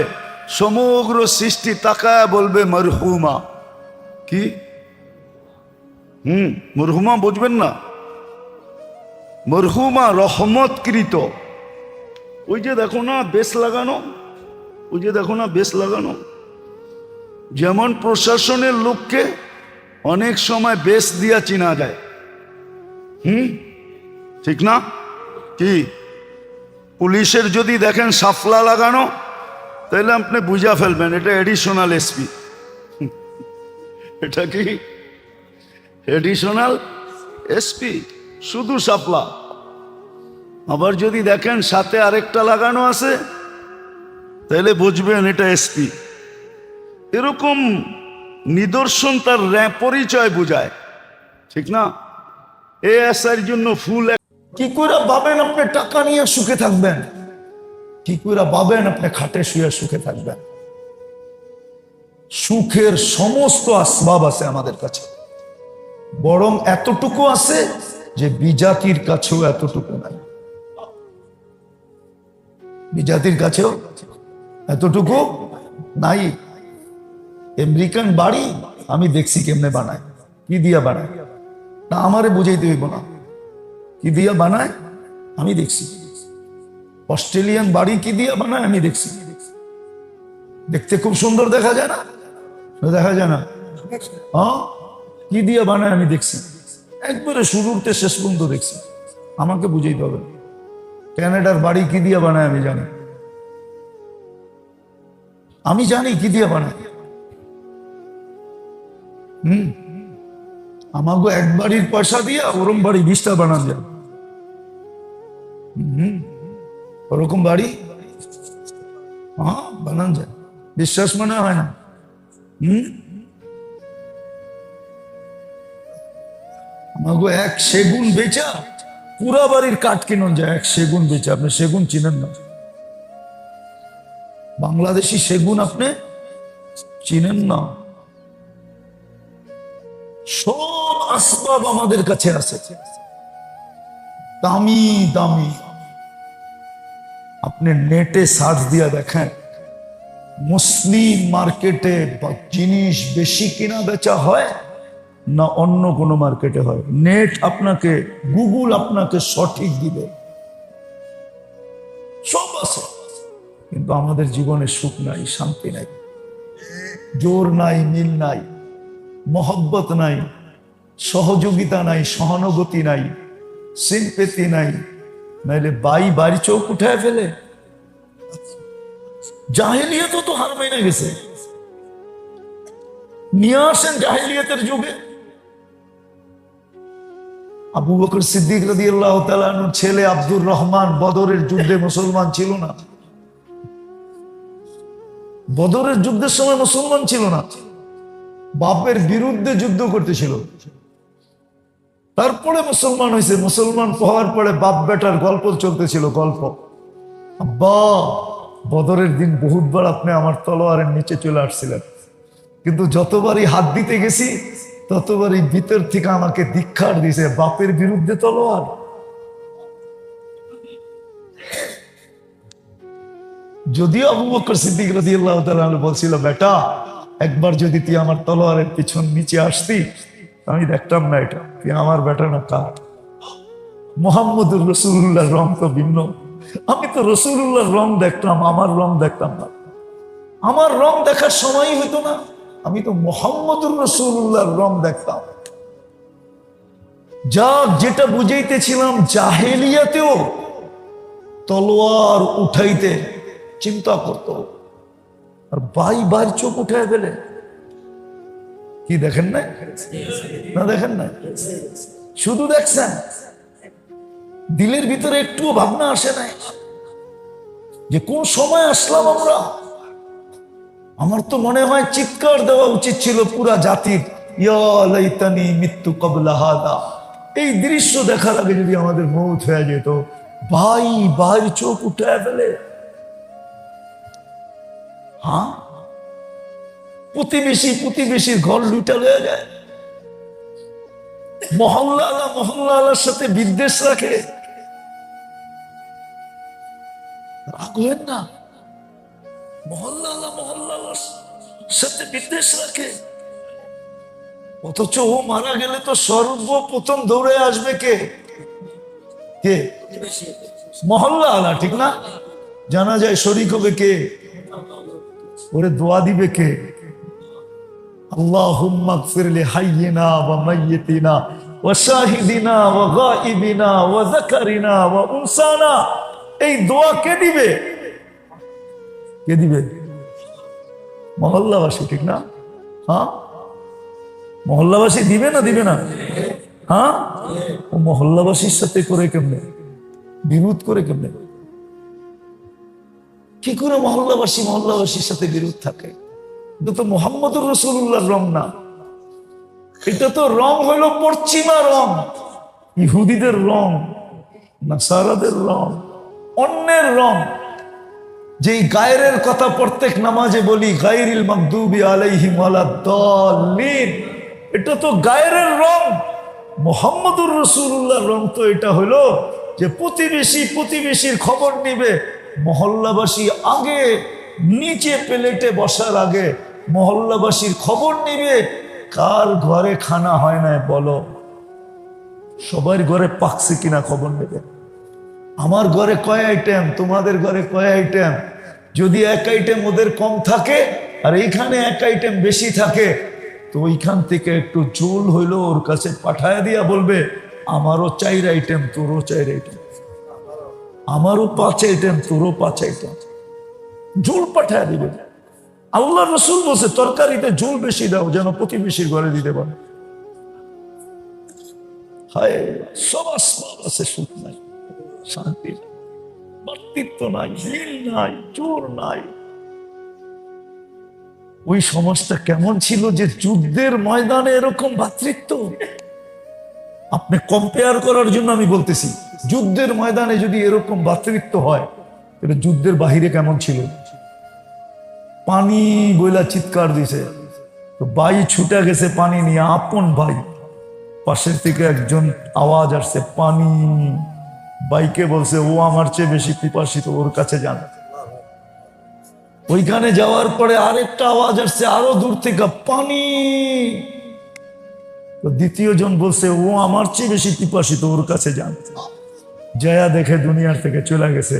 সমগ্র সৃষ্টি তাকায় বলবে মরহুমা। কি? মরহুমা বুঝবেন না? মরহুমা রহমতকৃত। ওই যে দেখো না বেশ লাগানো, ওই যে দেখো না বেশ লাগানো। যেমন প্রশাসনের লোককে অনেক সময় বেশ দিয়া চিনা যায়, ঠিক না? কি পুলিশের যদি দেখেন সাফলা লাগানো, তাহলে আপনি বুঝা ফেলবেন এটা এডিশনাল এসপি। এটা কি এডিশনাল এসপি, শুধু সাফলা। আবার যদি দেখেন সাথে আরেকটা লাগানো আছে, তাহলে বুঝবেন এটা এসপি। এরকম নিদর্শন তার পরিচয় বোঝায়, ঠিক না? এএসআইর জন্য ফুল। কি করে ভাবেন আপনি টাকা নিয়ে সুখে থাকবেন? কি করে ভাবেন আপনি খাটে শুয়ে সুখে থাকবেন? সুখের সমস্ত আসবাব আছে আমাদের কাছে, বরং এতটুকু আছে যে বিজাতির কাছেও এতটুকু নাই। বিজাতির কাছেও এতটুকু নাই। আমেরিকান বাড়ি আমি দেখছি কেমনে বানায়, কি দিয়া বানায়, না আমারে বুঝাইতে হইব না, কি দিয়া বানায় আমি দেখছি। অস্ট্রেলিয়ান বাড়ি কি দিয়া বানায় আমি দেখছি, দেখতে খুব সুন্দর দেখা যায় না? দেখা যায় না? হ্যাঁ, কি দিয়া বানায় আমি দেখছি, একবারে শুরুতে শেষ পর্যন্ত দেখছি। আমাকে বুঝাইতে হবে। ক্যানাডার বাড়ি কি দিয়া বানায় আমি জানি, আমি জানি কি দিয়া বানায়। আমাকে এক বাড়ির পয়সা দিয়া ওরকম বাড়ি 20টা বানান যায়। ওরকম বাড়ি হ্যাঁ বানান যায়, বিশ্বাস মনে হয় না? আমাকে এক সেগুন বেচা পুরা বাড়ির কাঠ কিনুন যায়। এক সেগুন বেচা, আপনি সেগুন চিনেন না? বাংলাদেশি সেগুন আপনি চিনেন না? সব আসবাব আমাদের কাছে আছে, দামি দামি। আপনি নেটে সার্চ দিয়া দেখেন, মুসলিম মার্কেটে জিনিস বেশি কিনা বেচা হয় না অন্য কোনো মার্কেটে হয়? নেট আপনাকে, গুগল আপনাকে সঠিক দিবে, সব আছে। কিন্তু আমাদের জীবনে সুখ নাই, শান্তি নাই, জোর নাই, মিল নাই, মহব্বত নাই, সহযোগিতা নাই, সহানুভূতি নাই, সিম্পেথি নাই। নাইলে বাড়ি চোখ উঠায় ফেলে। জাহেলিয়াত তো হার মেনে গেছে। নিয়ে আসেন জাহেলিয়াতের যুগে। আবু বকর সিদ্দিক রাদিয়াল্লাহু তাআলা আনহুর ছেলে আব্দুর রহমান বদরের যুদ্ধে মুসলমান ছিল না। বদরের যুদ্ধের সময় মুসলমান ছিল না। বাপের বিরুদ্ধে যুদ্ধ করতেছিল, তারপরে মুসলমান হয়েছে। মুসলমান হওয়ার পরে বাপ বেটার গল্প চলতেছিল, গল্প। আব্বা, বদরের দিন বহুতবার আপনি আমার তলোয়ারের নিচে চলে আসছিলেন, কিন্তু যতবারই হাত দিতে গেছি ততবারই ভিতর থেকে আমাকে ধিক্কার দিছে, বাপের বিরুদ্ধে তলোয়ার। যদিও আবু বকর সিদ্দিক রাদিয়াল্লাহু তাআলা আনহু বলছিল, বেটা একবার যদি তুই আমার তলোয়ারের পিছন নিচে আসতি আমি দেখতাম না এটা তুই আমার বেটা না কার। মুহাম্মদুর রাসূলুল্লাহর রং তো ভিন্ন, আমি তো রাসূলুল্লাহর রং দেখতাম, আমার রং দেখতাম না। আমার রং দেখার সময়ই হইতো না, আমি তো মুহাম্মদুর রাসূলুল্লাহর রং দেখতাম। যা যেটা বুঝাইতেছিলাম, জাহেলিয়াতেও তলোয়ার উঠাইতে চিন্তা করত, আর ভাই চোখ উঠে গেলে কি দেখেন না? না দেখেন না? শুধু দেখছেন, দিলের ভিতরে একটুও ভাবনা আসে নাই যে কোন সময় আসলাম আমরা। আমার তো মনে হয় চিৎকার দেওয়া উচিত ছিল পুরা জাতির, ইয়া লাইতানি মিত্তু ক্বাবলা হাদা। এই দৃশ্য দেখার আগে যদি আমাদের মৌত হয়ে যেত। ভাই চোখ উঠে ফেলে। হ্যাঁ, প্রতিবেশীর ঘর লুটা লয়ে যায়, মহল্লার সাথে বিদ্বেষ রাখে। রাগ হবেন না, মহল্লার সাথে বিদ্বেষ রাখে, অথচ ও মারা গেলে তো সর্বপ্রথম দৌড়ে আসবে কে? মহল্লা আলা, ঠিক না? জানা যায় শরীক হবে কে? ওরে দোয়া দিবে কে? আল্লাহুম্মা গফির লি হাইয়িনা ওয়া মাইয়িতিনা ওয়া শাহিদিনা ওয়া গায়িবিনা ওয়া যাকারিনা ওয়া উনসানা। এই দোয়া কে দিবে? কে দিবে? মহল্লাবাসী, ঠিক না? হ্যাঁ, মহল্লাবাসী দিবে না? দিবে না? হ্যাঁ, ও মহল্লাবাসীর সাথে করে কেমনে বিরোধ করে কেমনে? কি করে মহল্লাবাসীর সাথে বিরোধ থাকে? এটা তো মুহাম্মদুর রাসূলুল্লাহর রং না, এটা তো রং হইল পশ্চিমা রং, ইহুদিদের রং, নাসারাদের রং, অন্যের রং। যেই গায়রের কথা প্রত্যেক নামাজে বলি, গায়রিল মাগদুবি আলাইহিম ওয়ালাদ-দাল্লিন, এটা তো গায়রের রং। মুহাম্মদুর রাসূলুল্লাহর রং তো এটা হলো যে প্রতিবেশীর খবর নিবে। মহল্লাবাসী আগে নিচে প্লেটে বসার আগে মহল্লাবাসীর খবর নিবে, কার ঘরে খানা হয় না বলো, সবার ঘরে পাকছে কিনা খবর নেবে। আমার ঘরে কয় আইটেম, তোমাদের ঘরে কয় আইটেম। যদি এক আইটেম ওদের কম থাকে আর এইখানে এক আইটেম বেশি থাকে, তো ওইখান থেকে একটু ঝোল হইলো ওর কাছে পাঠায় দিয়া বলবে, আমারও 4 আইটেম, তোরও 4 আইটেম, আমারও 5 আইটেম, তোরও 5 আইটেম, ঝোল পাঠায় দিবে। আল্লাহ রাসূল বলছে তরকারিতে ঝোল বেশি দাও যেন প্রতিবেশীর ঘরে দিতে পারে। হায়, সব আসমান আছে, সুখ নাই, শান্তি নাই, ভ্রাতৃত্ব নাই, মিল নাই, জোর নাই। ওই সমাজটা কেমন ছিল যে যুদ্ধের ময়দানে এরকম ভ্রাতৃত্ব। আপনি কম্পেয়ার করার জন্য আমি বলতেছি, যুদ্ধের ময়দানে যদি এরকম ভ্রাতৃত্ব হয়, এটা যুদ্ধের বাহিরে কেমন ছিল? পানি বইলা চিৎকার দিছে, তো ভাই ছুটে গেছে পানি নিয়ে, আপন ভাই। পাশের থেকে একজন আওয়াজ আসছে, পানি। ভাইকে বলছে, ও আমার চেয়ে বেশি পিপাসিত, ওর কাছে যান। ওইখানে যাওয়ার পরে আরেকটা আওয়াজ আসছে আরো দূর থেকে, পানি। তো দ্বিতীয় জন বলছে, ও আমার চেয়ে বেশি পিপাসিত, ওর কাছে যান। জয়া দেখে দুনিয়ার থেকে চলে গেছে।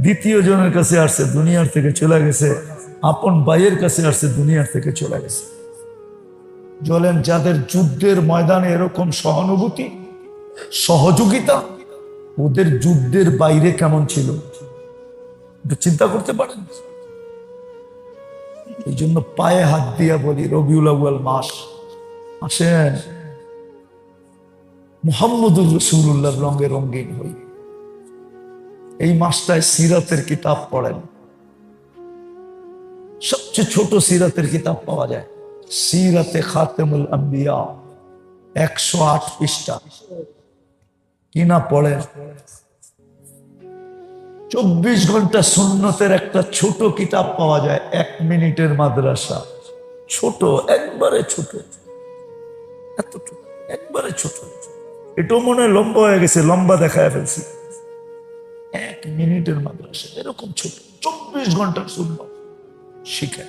দ্বিতীয় জনের কাছে আসছে, দুনিয়ার থেকে চলে গেছে। আপন ভাইয়ের কাছে আসছে, দুনিয়ার থেকে চলে গেছে। বলেন, যাদের যুদ্ধের ময়দানে এরকম সহানুভূতি, সহযোগিতা, ওদের যুদ্ধের বাইরে কেমন ছিল চিন্তা করতে পারেন? এই জন্য পায়ে হাত দিয়া বলি, রবিউল আউয়াল মাস আসেন, মুহাম্মদুর রাসূলুল্লাহর রঙে রঙিন হই। এই মাসটায় সিরাতের কিতাব পড়েন, সবচেয়ে ছোট সিরাতের কিতাব পাওয়া যায়, সিরাতে খাতেমুল আম্বিয়া, 108 পৃষ্ঠা। কিনা পড়ে 24 ঘন্টা সুন্নতের একটা ছোট কিতাব পাওয়া যায়, 1 মিনিটের মাদ্রাসা। ছোট, একবারে ছোট, এতটুকু, একবারে ছোট। এটাও মনে হয় লম্বা হয়ে গেছে, লম্বা দেখায় ফেলছি। 1 মিনিটের মাদ্রাসা, এরকম ছোট, 24 ঘন্টার সুন্নত শিখে।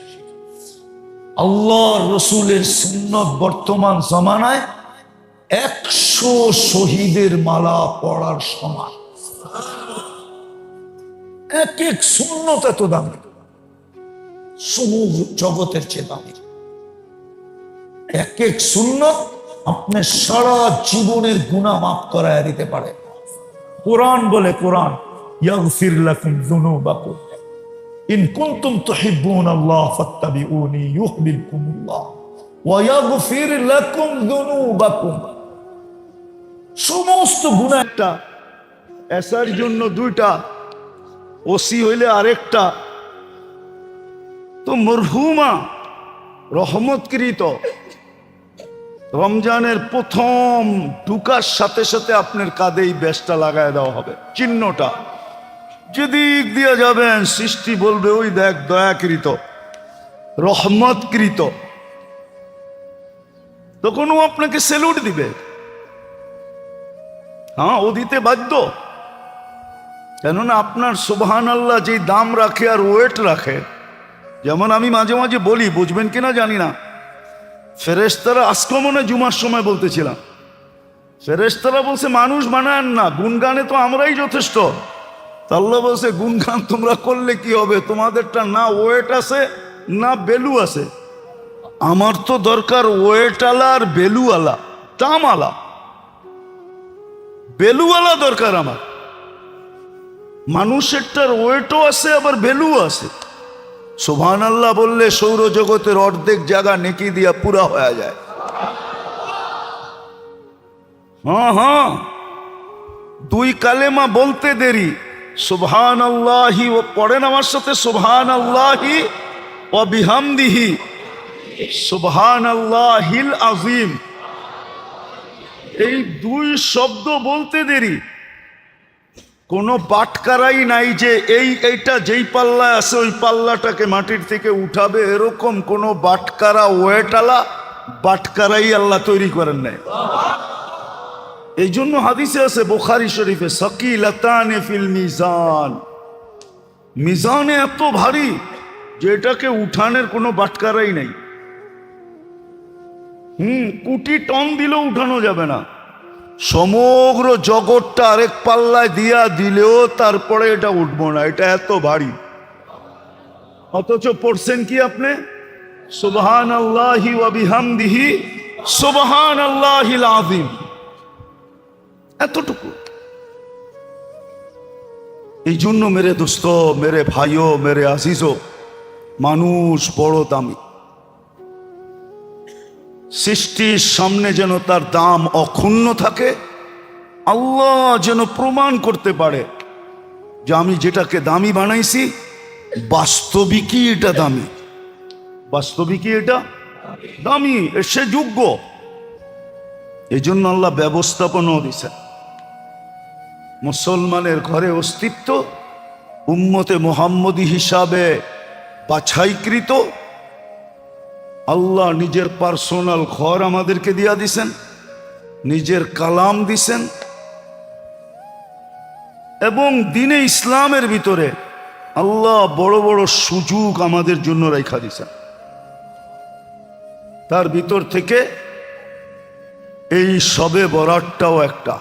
আল্লাহ রসুলের সুন্নত বর্তমান জমানায় 100 শহীদের মালা পড়ার সমান। এক এক সুন্নত এত দামি, সমগ্র জগতের চেয়ে দামি। এক এক সুন্নত আপনার সারা জীবনের গুনাহ মাফ করায় দিতে পারে। কোরআন বলে, কোরআন ইয়াগফির লাকুম যুনুবাকুম ইন কুনতুম তুহিব্বুনাল্লাহ ফাত্তাবিউনি ইউহিব্বুকুমুল্লাহ ওয়া ইয়াগফির লাকুম যুনুবাকুম। সমস্ত গুনাহ একটা এসার জন্য 2টা, ওসি হইলে আরেকটা। তো মরহুমা রহমতকৃত রমজানের প্রথম ঢুকার সাথে সাথে আপনার কাঁধেই ব্যাসটা লাগায় দেওয়া হবে, চিহ্নটা। যেদিক দিয়ে যাবেন সৃষ্টি বলবে ওই দেখ দয়াকৃত, রহমতকৃত। তখন ও আপনাকে স্যালুট দিবে। হ্যাঁ, ও দিতে বাধ্য, কেননা আপনার সুবহানাল্লাহ যেই দাম রাখে আর ওয়েট রাখে। যেমন আমি মাঝে মাঝে বলি, বুঝবেন কিনা জানি না, ফেরেশতারা আজকে মনে জুমার সময় বলতেছিলাম, ফেরেশতারা বলছে মানুষ বানান না, গুনগানে তো আমরাই যথেষ্ট। তা আল্লাহ বলছে গুনগান তোমরা করলে কি হবে, তোমাদেরটা না ওয়েট আছে না বেলু আছে। আমার তো দরকার ওয়েটওয়ালা আর বেলুওয়ালা, দামওয়ালা, বেলুওয়ালা দরকার আমার। মানুষেরটার ওয়েটও আছে আবার বেলুও আছে। সুবহানাল্লাহ বললে সৌরজগতের অর্ধেক জায়গা নেকি দিয়া পুরা হয়ে যায়। হ্যাঁ হ্যাঁ, 2 কালেমা বলতে দেরি, সুবহানাল্লাহি, ও পড়েন আমার সাথে, সুবহানাল্লাহি ওয়া বিহামদিহি সুবহানাল্লাহিল আযীম। এই 2 শব্দ বলতে দেরি। কোনো বাটকারাই নাই যে এইটা যেই পাল্লায় আছে ওই পাল্লাটাকে মাটির থেকে উঠাবে, এরকম কোনো বাটকারা ওয়েটালা বাটকারাই আল্লাহ তৈরি করেন নাই। এই জন্য হাদিসে আছে বুখারী শরীফে, সাকিলাতানে ফিল মিজান, মিজানে এত ভারী যে এটাকে উঠানের কোনো বাটকারাই নাই। কোটি টন দিলেও উঠানো যাবে না। সমগ্র জগৎটা আরেক পাল্লায় দিয়া দিলেও তারপরে এটা উঠবো না, এটা এত ভারী। অথচ পড়ছেন কি আপনি, সুবহানাল্লাহি ওয়া বিহামদিহি সুবহানাল্লাহিল আযীম, এতটুকু। এই জন্য মেরে দোস্ত, মেরে ভাইও, মেরে আজিজো, মানুষ বড় দামি। সৃষ্টির সামনে যেন তার দাম অক্ষুণ্ণ থাকে। আল্লাহ যেন প্রমাণ করতে পারে যে আমি যেটাকে দামি বানাইছি বাস্তবিকই এটা দামি, বাস্তবিকই এটা দামি, সে যোগ্য। এই জন্য আল্লাহ ব্যবস্থাপনাও দিছেন। মুসলমানের ঘরে অস্তিত্ব, উম্মতে মুহাম্মদী হিসাবে বাছাইকৃত। আল্লাহ নিজের পার্সোনাল ঘর আমাদেরকে দিয়া দিছেন, নিজের কালাম দিছেন, এবং দিনে ইসলামের ভিতরে আল্লাহ বড় বড় সুযোগ আমাদের জন্য রেখা দিছেন। তার ভিতর থেকে এই শবে বরাতটাও একটা।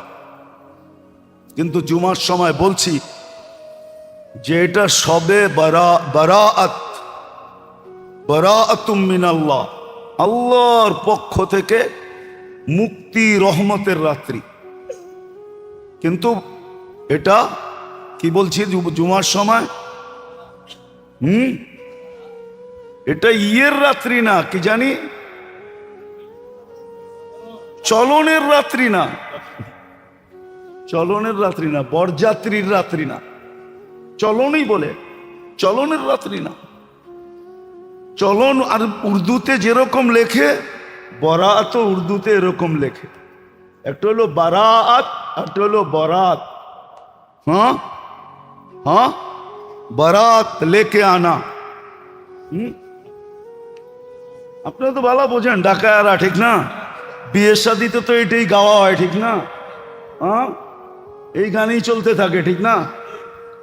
কিন্তু জুমার সময় বলছি যে এটা শবে বারাআত, বারাআতুম মিনাল্লাহ, আল্লাহর পক্ষ থেকে মুক্তি, রহমতের রাত্রি। কিন্তু এটা কি বলছি জুমার সময়, এটা ইয়ের রাত্রি না, কি জানি চলনের রাত্রি না, চলনের রাত্রি না, বরযাত্রীর রাত্রি না, চলনই বলে, চলনের রাত্রি না। চলন আর উর্দুতে যেরকম লেখে, বরাত উর্দুতে এরকম লেখে। একটা হলো বারাত, একটা হলো বরাত। হ্যাঁ হ্যাঁ, বারাত লেকে আনা। আপনারা তো ভালো বোঝেন ঢাকায়ারা, ঠিক না? বিয়ের শাদিতে তো এটাই গাওয়া হয়, ঠিক না? হ্যাঁ, এই গানেই চলতে থাকে, ঠিক না?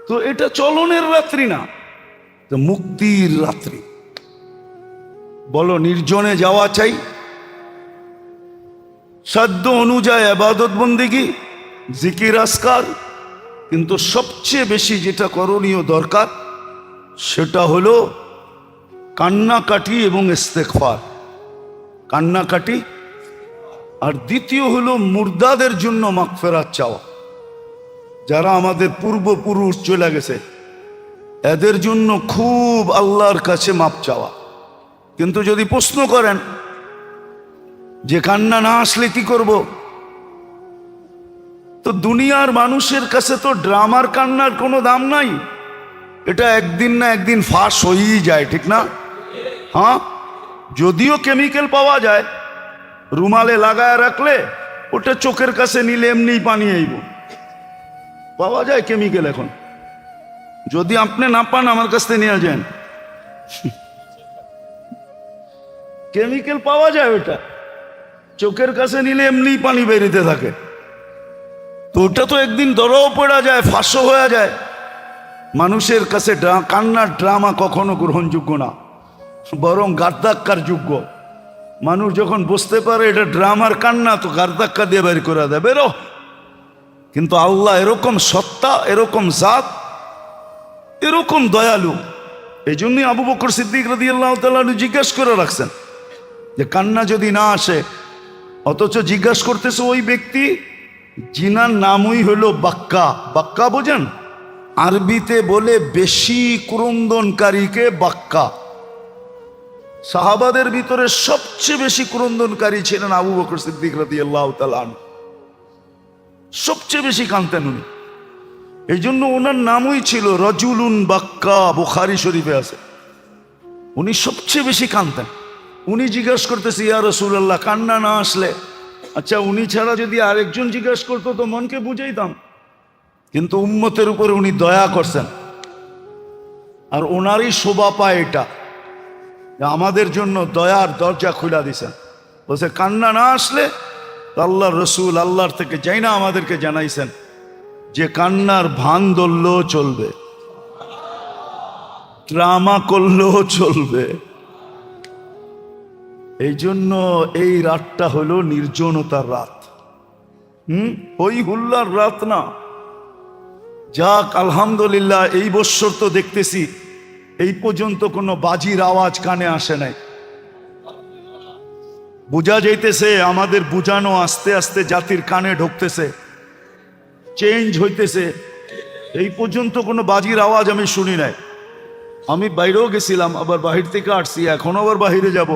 তো এটা চলনের রাত্রি না, তো মুক্তির রাত্রি। বলো, নির্জনে যাওয়া চাই, সাধ্য অনুযায়ী ইবাদত বন্দেগী, জিকির আসকার, কিন্তু সবচেয়ে বেশি যেটা করণীয় দরকার সেটা হলো কান্নাকাটি এবং ইস্তেগফার। কান্নাকাটি, আর দ্বিতীয় হলো মুর্দাদের জন্য মাগফিরাত চাওয়া। যারা আমাদের পূর্বপুরুষ চলে গেছে এদের জন্য খুব আল্লাহর কাছে মাপ চাওয়া। কিন্তু যদি প্রশ্ন করেন যে কান্না না আসলে কি করব, তো দুনিয়ার মানুষের কাছে তো ড্রামার কান্নার কোনো দাম নাই। এটা একদিন না একদিন ফাঁস হয়েই যায়, ঠিক না? হ্যাঁ, যদিও কেমিক্যাল পাওয়া যায়, রুমালে লাগায় রাখলে ওটা চোখের কাছে নিলে এমনিই পানি আইব, পাওয়া যায় কেমিক্যাল এখন। যদি আপনি না পান আমার কাছ থেকে নিয়ে যান, কেমিক্যাল পাওয়া যায়, ওটা চোখের কাছে নিলে এমনিই পানি বেরিতে থাকে। তো ওটা তো একদিন ধরাও পড়া যায়, ফাঁসও হয়ে যায়। মানুষের কাছে কান্নার ড্রামা কখনো গ্রহণযোগ্য না, বরং গাদ্দাক্কার যোগ্য। মানুষ যখন বুঝতে পারে এটা ড্রামার কান্না, তো গাদ্দাক্কা দিয়ে বের করে দেয়, বেরো। কিন্তু আল্লাহ এরকম সত্তা, এরকম জাত, এরকম দয়ালু। এই জন্যই আবু বকর সিদ্দিক রাদিয়াল্লাহু তাআলা জিজ্ঞাসা করে রাখছেন যে কান্না যদি না আসে, অথচ জিজ্ঞাসা করতেছে ওই ব্যক্তি জিনার নামই হলো বাক্কা। বাক্কা বোঝেন? আরবিতে বলে বেশি ক্রন্দনকারীকে বাক্কা। সাহাবাদের ভিতরে সবচেয়ে বেশি ক্রন্দনকারী ছিলেন আবু বকর সিদ্দিক রাদিয়াল্লাহু তাআলা আনহু। সবচেয়ে বেশি কাঁদতেন উনি, এই জন্য ওনার নামই ছিল রাজুলুন বাক্কা, বুখারী শরীফে আছে। উনি সবচেয়ে বেশি কাঁদতেন। উনি জিজ্ঞাসা করতেছে, ইয়া রাসূলুল্লাহ, কান্না না আসলে? আচ্ছা, উনি ছাড়া যদি আরেকজন জিজ্ঞাসা করতো তো মনকে বুঝাইতাম, কিন্তু উম্মতের উপরে উনি দয়া করছেন। আর ওনারই শোভা পায় এটা, আমাদের জন্য দয়ার দরজা খুলে দিছেন। বলছে কান্না না আসলে আল্লাহর রসুল আল্লাহর থেকে যাই না আমাদেরকে জানাইছেন যে কান্নার ভান ধরলেও চলবে, ড্রামা করলেও চলবে। এই জন্য এই রাতটা হলো নির্জনতার রাত, ওই হুল্লার রাত না। যাক, আলহামদুলিল্লাহ, এই বৎসর তো দেখতেছি এই পর্যন্ত কোনো বাজির আওয়াজ কানে আসে নাই। বোঝা যাইতেছে আমাদের বুঝানো আস্তে আস্তে জাতির কানে ঢুকতেছে, চেঞ্জ হইতেছে। এই পর্যন্ত কোনো বাজির আওয়াজ আমি শুনি নাই। আমি বাইরেও গেছিলাম, আবার বাহির থেকে আসছি, এখন আবার বাহিরে যাব।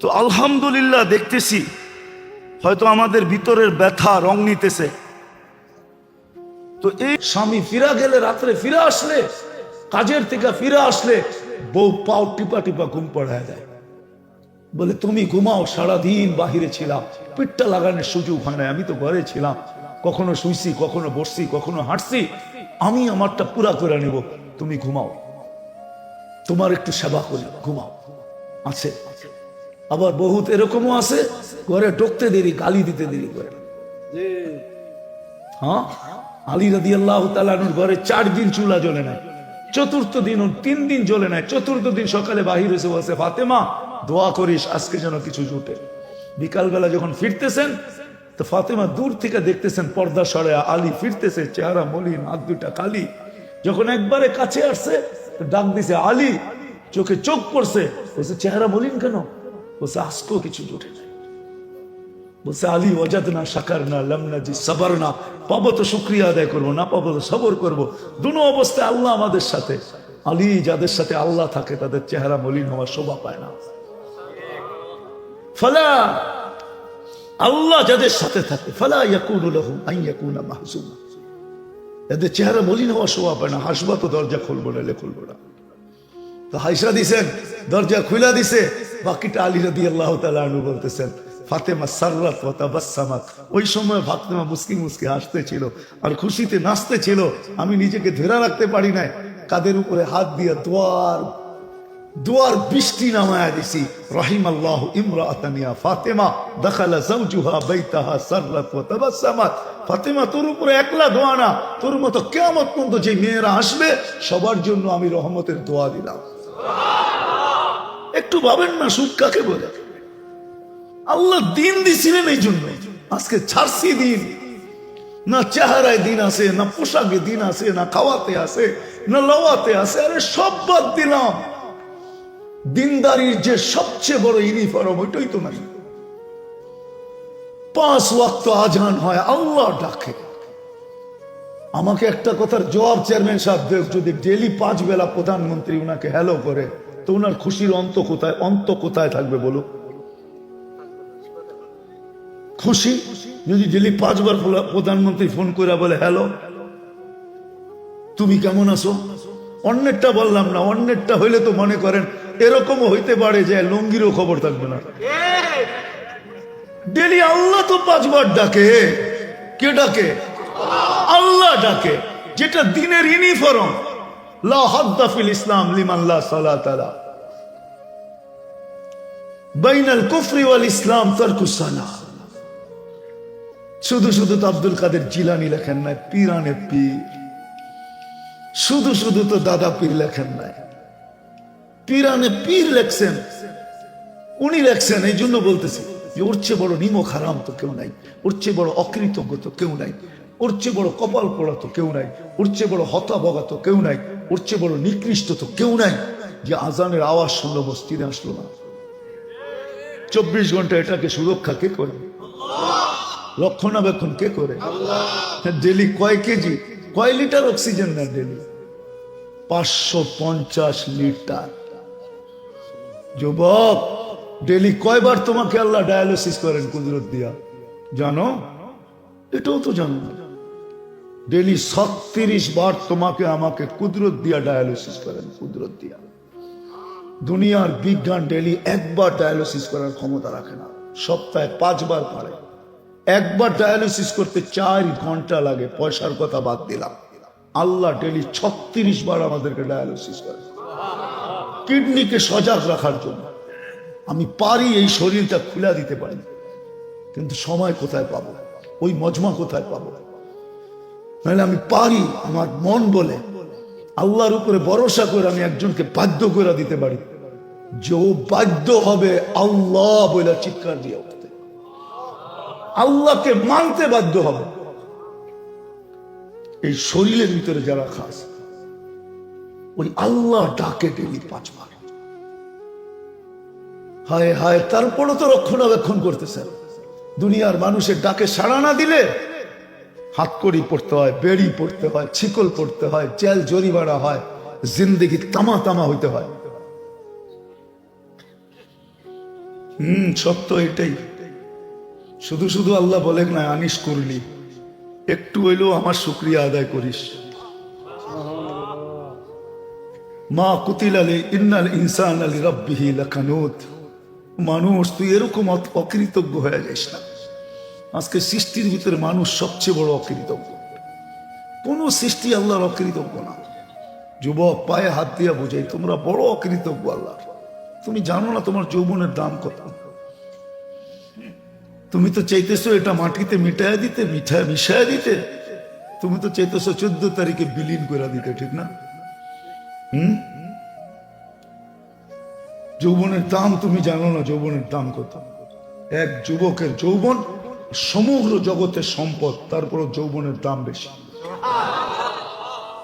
তো আলহামদুলিল্লাহ দেখতেছি হয়তো আমাদের ভিতরের ব্যথা রং নিতেছে। তো এই স্বামী ফিরা গেলে, রাত্রে ফিরে আসলে, কাজের থেকে ফিরে আসলে বউ পাও টিপা টিপা ঘুম পড়ায় দেয়, বলে তুমি ঘুমাও, সারাদিন বাহিরে ছিলাম, পিঠটা লাগানোর সুযোগ হয় না, আমি তো ঘরে ছিলাম, কখনো শুইছি, কখনো বসছি, কখনো হাঁটছি, আমি আমারটা পুরা করে নেব, তুমি ঘুমাও, তোমার একটু সেবা করি, ঘুমাও। আছে আবার বহুত এরকমও আছে ঘরে ঢুকতে দেরি, গালি দিতে দেরি করে। হ্যাঁ, আলী রাদিয়াল্লাহু তাআলা আনহুর ঘরে 4 দিন চুলা জ্বলে নাই, চতুর্থ দিন 3 দিন জ্বলে নাই, চতুর্থ দিন সকালে বাহির এসে বলছে, ফাতেমা দোয়া করিস আজকে যেন কিছু জুটে। বিকালবেলা যখন ফিরতেছেন তো ফাতেমা দূর থেকে দেখতেছেন পর্দা সরে আলী ফিরতেছে, চেহারা মলিন, হাত দুটা কালি। যখন একবারে কাছে আসছে তো ডাক দিছে, আলী, চোখে চোখ পড়ছে, বলছে চেহারা মলিন কেন? বলছে আজকেও কিছু জুটে নাই। বলছে আলী, ওয়াজাদনা শাকারনা লাম নাজি সাবারনা, পাবো তো শুকরিয়া আদায় করবো, না পাবো তো সবর করবো। দুনো অবস্থায় আল্লাহ আমাদের সাথে। আলী, যাদের সাথে আল্লাহ থাকে তাদের চেহারা মলিন হওয়ার শোভা পায় না। ফালা, আল্লাহ যাদের সাথে থাকে, ফালা ইয়াকুনু লাহুম আন ইয়াকুনা মাহজুনা, এদের চেহারা মলিন হওয়ার শোভা পায় না। হাসবা তো দরজা খুলবো না, খুলবো না। তো হাইসা দিছেন, দরজা খুলা দিছে, বাকিটা আলী রাদিয়াল্লাহু তাআলা আনহু বলতেছেন ফাতেমা সাররাত ওয়া তাবাসসামাত। ওই সময় ফাতেমা মুস্কি মুস্কি হাসতেছিল আর খুশিতে নাচতেছিল। আমি নিজেকে ধরে রাখতে পারি নাই, কাদের উপরে হাত দিয়ে দুয়ার বৃষ্টি নামায়া দিছি। রাহিমাল্লাহু ইমরাআতান ইয়া ফাতেমা দাখালা যাওজুহা বাইতাহা সাররাত ওয়া তাবাসসামাত। ফাতেমা, তোর উপরে একলা দোয়া না, তোর মতো কিয়ামত পর্যন্ত যে মেয়েরা আসবে সবার জন্য আমি রহমতের দোয়া দিলাম। একটু ভাবেন না সুখ কাকে বলে। আল্লাহ দিন দিছিলেন এই জন্য। আজকে ছাড়ছি দিন, না চেহারায় দিন আছে, না পোশাকে দিন আছে, না খাওয়াতে আছে, না লওয়াতে আছে। আরে সব বাদ দিলাম। দিনদারির যে সবচেয়ে বড় ইউনিফর্ম ওইটাই তো নাই। 5 ওয়াক্ত আজান হয়, আল্লাহ ডাকে। আমাকে একটা কথার জবাব চেয়ারম্যান সাহেব দেব, যদি ডেলি 5 বেলা প্রধানমন্ত্রী উনাকে হ্যালো করে তো উনার খুশির অন্ত কোথায় থাকবে বলো? খুশি যদি ডেলি 5 বার প্রধানমন্ত্রী ফোন করে বলে হ্যালো তুমি কেমন আছো। অন্যেরটা বললাম না, অন্যেরটা হইলে তো মনে করেন এরকমও হইতে পারে যে লঙ্গিরও খবর থাকবে না। ডেলি আল্লাহ তো 5 বার ডাকে। কে ডাকে? আল্লাহ ডাকে, যেটা দিনের ইউনিফর্ম। লা হাদ্দা ফিল ইসলাম লিমান লা সালাত আলা বাইনাল কুফরি ওয়াল ইসলাম তারকুস সালাহ। শুধু শুধু তো আব্দুল কাদের জিলানী লেখেন নাই, পীরানে পীর। শুধু শুধু তো দাদা পীর লেখেন নাই, পীরানে পীর লেখছেন। উনি লেখছেন, এই জন্য বলতেছি যে ওর চেয়ে বড় নিমক হারাম তো কেউ নাই, ওর চেয়ে বড় অকৃতজ্ঞ তো কেউ নাই, ওর চেয়ে বড় কপাল পোড়া তো কেউ নাই, ওর চেয়ে বড় হতাভগা তো কেউ নাই, ওর চেয়ে বড় নিকৃষ্ট তো কেউ নাই যে আজানের আওয়াজ শুনলো মসজিদে আসলো না। 24 ঘন্টা এটাকে সুরক্ষা কে করে? রক্ষণাবেক্ষণ কে করে? ডেলি কয় কেজি, কয় লিটার অক্সিজেন নেয় ডেলি? 550 লিটার। যুবক, ডেলি কয়বার তোমাকে আল্লাহ ডায়ালিসিস করেন কুদরত দিয়া জানো? এটাও তো জানো না। ডেলি 36 বার তোমাকে আমাকে কুদরত দিয়া ডায়ালিসিস করেন, কুদরত দিয়া। দুনিয়ার বিজ্ঞান ডেলি 1 বার ডায়ালিসিস করার ক্ষমতা রাখে না, সপ্তাহে 5 বার পারে। 1 বার ডায়ালিসিস করতে 4 ঘন্টা লাগে, পয়সার কথা বাদ দিলাম। আল্লাহ ডেলি 36 বার আমাদেরকে ডায়ালিসিস করে কিডনিকে সজাগ রাখার জন্য। আমি পারি এই শরীরটা খুলে দিতে পারি, কিন্তু সময় কোথায় পাবো, ওই মজমা কোথায় পাবো? নাহলে আমি পারি, আমার মন বলে আল্লাহর উপরে ভরসা করে আমি একজনকে বাধ্য করে দিতে পারি যে ও বাধ্য হবে আল্লাহ বলে চিৎকার দিয়ে উঠতে, আল্লাহকে মানতে বাধ্য হবে। এই শরীরের ভিতরে যারা খাস, ওই আল্লাহ ডাকে ডেলি 5 বার। হায় হায়, তারপরও তো রক্ষণাবেক্ষণ করতেছেন। দুনিয়ার মানুষের ডাকে সাড়া না দিলে হাতকড়ি পড়তে হয়, বেড়ি পড়তে হয়, ছিকল পড়তে হয়, জেল জরিমানা হয়, জিন্দেগি তামা তামা হইতে হয়। সত্য এটাই। শুধু শুধু আল্লাহ বলেন না আনিস করলি, একটু হইলেও আমার শুকরিয়া আদায় করিস। মা কুতিল আলী ইন্নাল ইনসান আলী রাব্বিহি লাকানুত। মানুষ, তুই এরকম অকৃতজ্ঞ হয়ে যাস না। আজকে সৃষ্টির ভিতরে মানুষ সবচেয়ে বড় অকৃতজ্ঞ। কোন সৃষ্টি আল্লাহর অকৃতজ্ঞ না। যুবক, পায়ে হাত দিয়া বুঝাই, তোমরা বড় অকৃতজ্ঞ আল্লাহ। তুমি জানো না তোমার যৌবনের দাম কত? তুমি তো চাইতেছো এটা মাটিতে মিটাইয়া দিতে, মিশাইয়া দিতে। তুমি তো চাইতেছো 14 তারিখে বিলীন করে দিতে, ঠিক না? যৌবনের দাম তুমি জানো না, যৌবনের দাম কত? এক যুবকের যৌবন সমগ্র জগতের সম্পদ, তারপরও যৌবনের দাম বেশি।